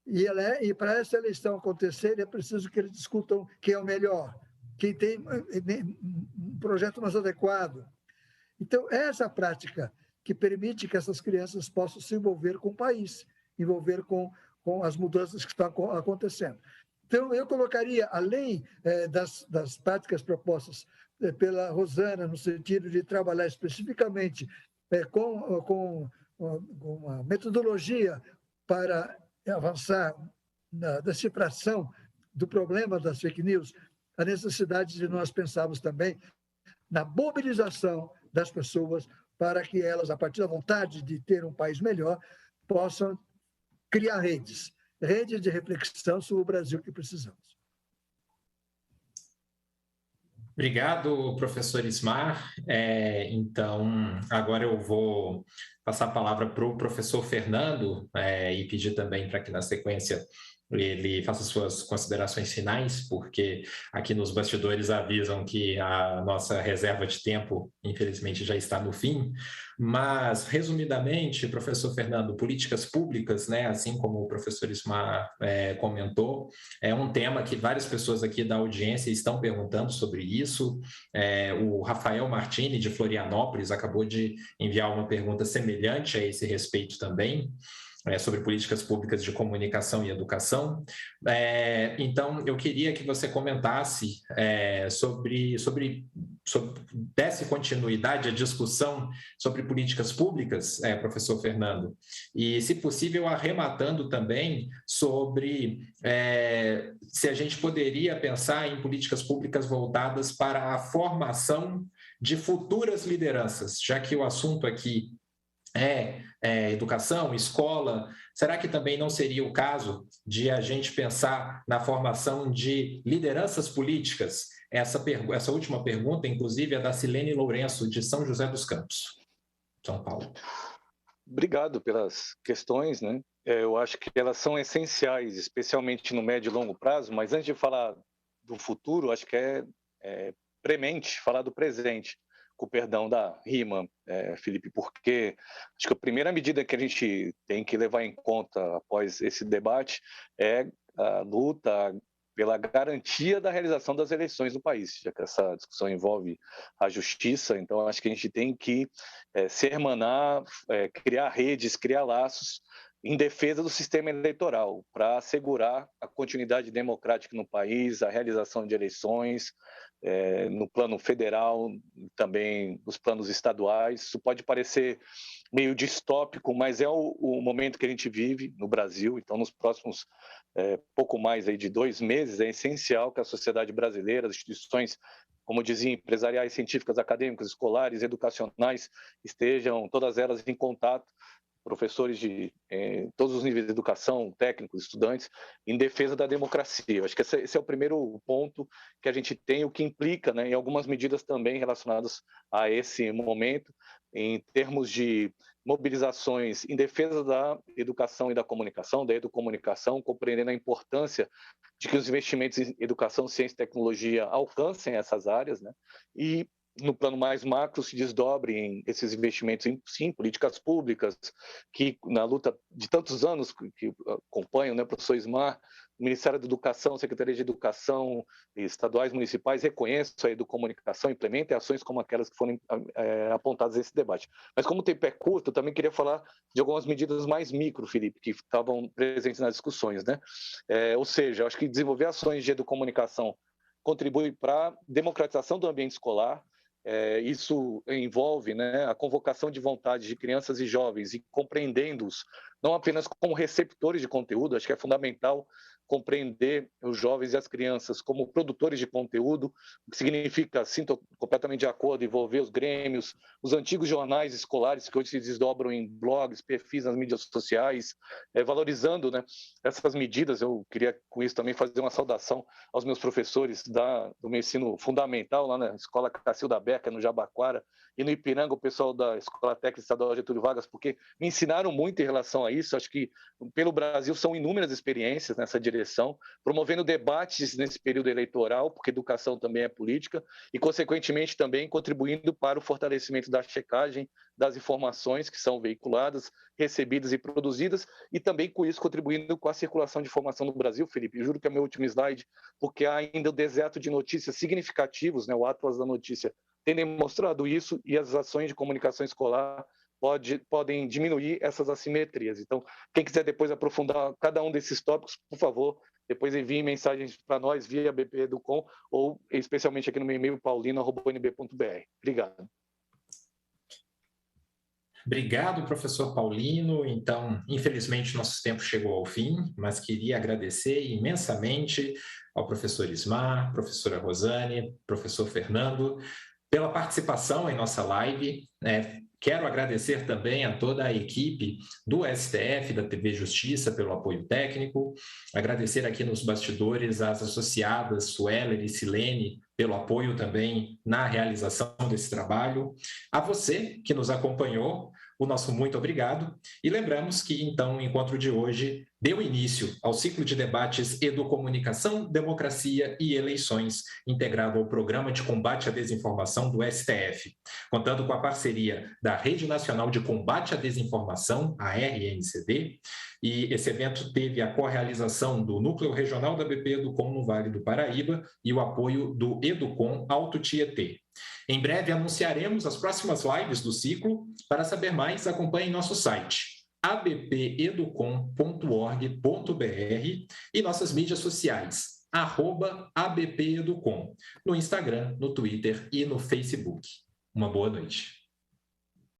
E para essa eleição acontecer, é preciso que eles discutam quem é o melhor, quem tem um projeto mais adequado. Então, é essa prática que permite que essas crianças possam se envolver com o país, envolver com as mudanças que estão acontecendo. Então, eu colocaria, além das práticas propostas pela Rosana, no sentido de trabalhar especificamente com uma metodologia para avançar na decifração do problema das fake news, a necessidade de nós pensarmos também na mobilização das pessoas para que elas, a partir da vontade de ter um país melhor, possam criar redes de reflexão sobre o Brasil que precisamos. Obrigado, professor Ismar. Então, agora eu vou passar a palavra para o professor Fernando e pedir também para que, na sequência, ele faça suas considerações finais, porque aqui nos bastidores avisam que a nossa reserva de tempo, infelizmente, já está no fim. Mas, resumidamente, professor Fernando, políticas públicas, né, assim como o professor Ismar comentou, é um tema que várias pessoas aqui da audiência estão perguntando sobre isso. O Rafael Martini, de Florianópolis, acabou de enviar uma pergunta semelhante a esse respeito também, sobre políticas públicas de comunicação e educação. Então, eu queria que você comentasse desse continuidade à discussão sobre políticas públicas, professor Fernando, e, se possível, arrematando também sobre se a gente poderia pensar em políticas públicas voltadas para a formação de futuras lideranças, já que o assunto aqui educação, escola. Será que também não seria o caso de a gente pensar na formação de lideranças políticas? Essa última pergunta, inclusive, é da Silene Lourenço, de São José dos Campos, São Paulo. Obrigado pelas questões, né? Eu acho que elas são essenciais, especialmente no médio e longo prazo, mas antes de falar do futuro, acho que é premente falar do presente. com o perdão da rima, Felipe, porque acho que a primeira medida que a gente tem que levar em conta após esse debate é a luta pela garantia da realização das eleições no país, já que essa discussão envolve a justiça. Então acho que a gente tem que se hermanar, criar redes, criar laços em defesa do sistema eleitoral, para assegurar a continuidade democrática no país, a realização de eleições, no plano federal, também nos planos estaduais. Isso pode parecer meio distópico, mas é o momento que a gente vive no Brasil. Então, nos próximos pouco mais aí de 2 meses, é essencial que a sociedade brasileira, as instituições, como dizia, empresariais, científicas, acadêmicas, escolares, educacionais, estejam todas elas em contato, professores de todos os níveis de educação, técnicos, estudantes, em defesa da democracia. Eu acho que esse é o primeiro ponto que a gente tem, o que implica, né, em algumas medidas também relacionadas a esse momento, em termos de mobilizações em defesa da educação e da comunicação, da educomunicação, compreendendo a importância de que os investimentos em educação, ciência e tecnologia alcancem essas áreas, né, e no plano mais macro, se desdobrem esses investimentos em políticas públicas, que na luta de tantos anos que acompanham, né, professor Ismar, o Ministério da Educação, Secretaria de Educação, estaduais, municipais, reconheçam a educomunicação, implementem ações como aquelas que foram apontadas nesse debate. Mas como o tempo é curto, eu também queria falar de algumas medidas mais micro, Felipe, que estavam presentes nas discussões, né? Ou seja, eu acho que desenvolver ações de educomunicação contribui para a democratização do ambiente escolar. Isso envolve, né, a convocação de vontade de crianças e jovens e compreendendo-os não apenas como receptores de conteúdo. Acho que é fundamental compreender os jovens e as crianças como produtores de conteúdo, o que significa, sim, estou completamente de acordo, envolver os grêmios, os antigos jornais escolares que hoje se desdobram em blogs, perfis nas mídias sociais, valorizando, né, essas medidas. Eu queria, com isso, também fazer uma saudação aos meus professores do meu ensino fundamental, lá na Escola Cacilda Beca, no Jabaquara, e no Ipiranga, o pessoal da Escola Técnica Estadual Getúlio Vargas, porque me ensinaram muito em relação a isso. Acho que pelo Brasil são inúmeras experiências nessa direção, promovendo debates nesse período eleitoral, porque educação também é política, e consequentemente também contribuindo para o fortalecimento da checagem das informações que são veiculadas, recebidas e produzidas, e também com isso contribuindo com a circulação de informação no Brasil. Felipe, eu juro que é meu último slide, porque há ainda o deserto de notícias significativos, né? O Atlas da Notícia tem demonstrado isso, e as ações de comunicação escolar podem diminuir essas assimetrias. Então, quem quiser depois aprofundar cada um desses tópicos, por favor, depois enviem mensagens para nós via BP Educom ou especialmente aqui no meu e-mail paulino@nb.br. Obrigado. Obrigado, professor Paulino. Então, infelizmente, nosso tempo chegou ao fim, mas queria agradecer imensamente ao professor Ismar, professora Rosane, professor Fernando, pela participação em nossa live. Quero agradecer também a toda a equipe do STF, da TV Justiça, pelo apoio técnico. Agradecer aqui nos bastidores às associadas Sueller e Silene pelo apoio também na realização desse trabalho. A você que nos acompanhou, o nosso muito obrigado. E lembramos que, então, o encontro de hoje deu início ao ciclo de debates Educomunicação, Democracia e Eleições, integrado ao Programa de Combate à Desinformação do STF, contando com a parceria da Rede Nacional de Combate à Desinformação, a RNCD, e esse evento teve a correalização do Núcleo Regional da BP Educom no Vale do Paraíba e o apoio do Educom Alto Tietê. Em breve anunciaremos as próximas lives do ciclo. Para saber mais, acompanhe nosso site abpeducom.org.br e nossas mídias sociais, @abpeducom, no Instagram, no Twitter e no Facebook. Uma boa noite.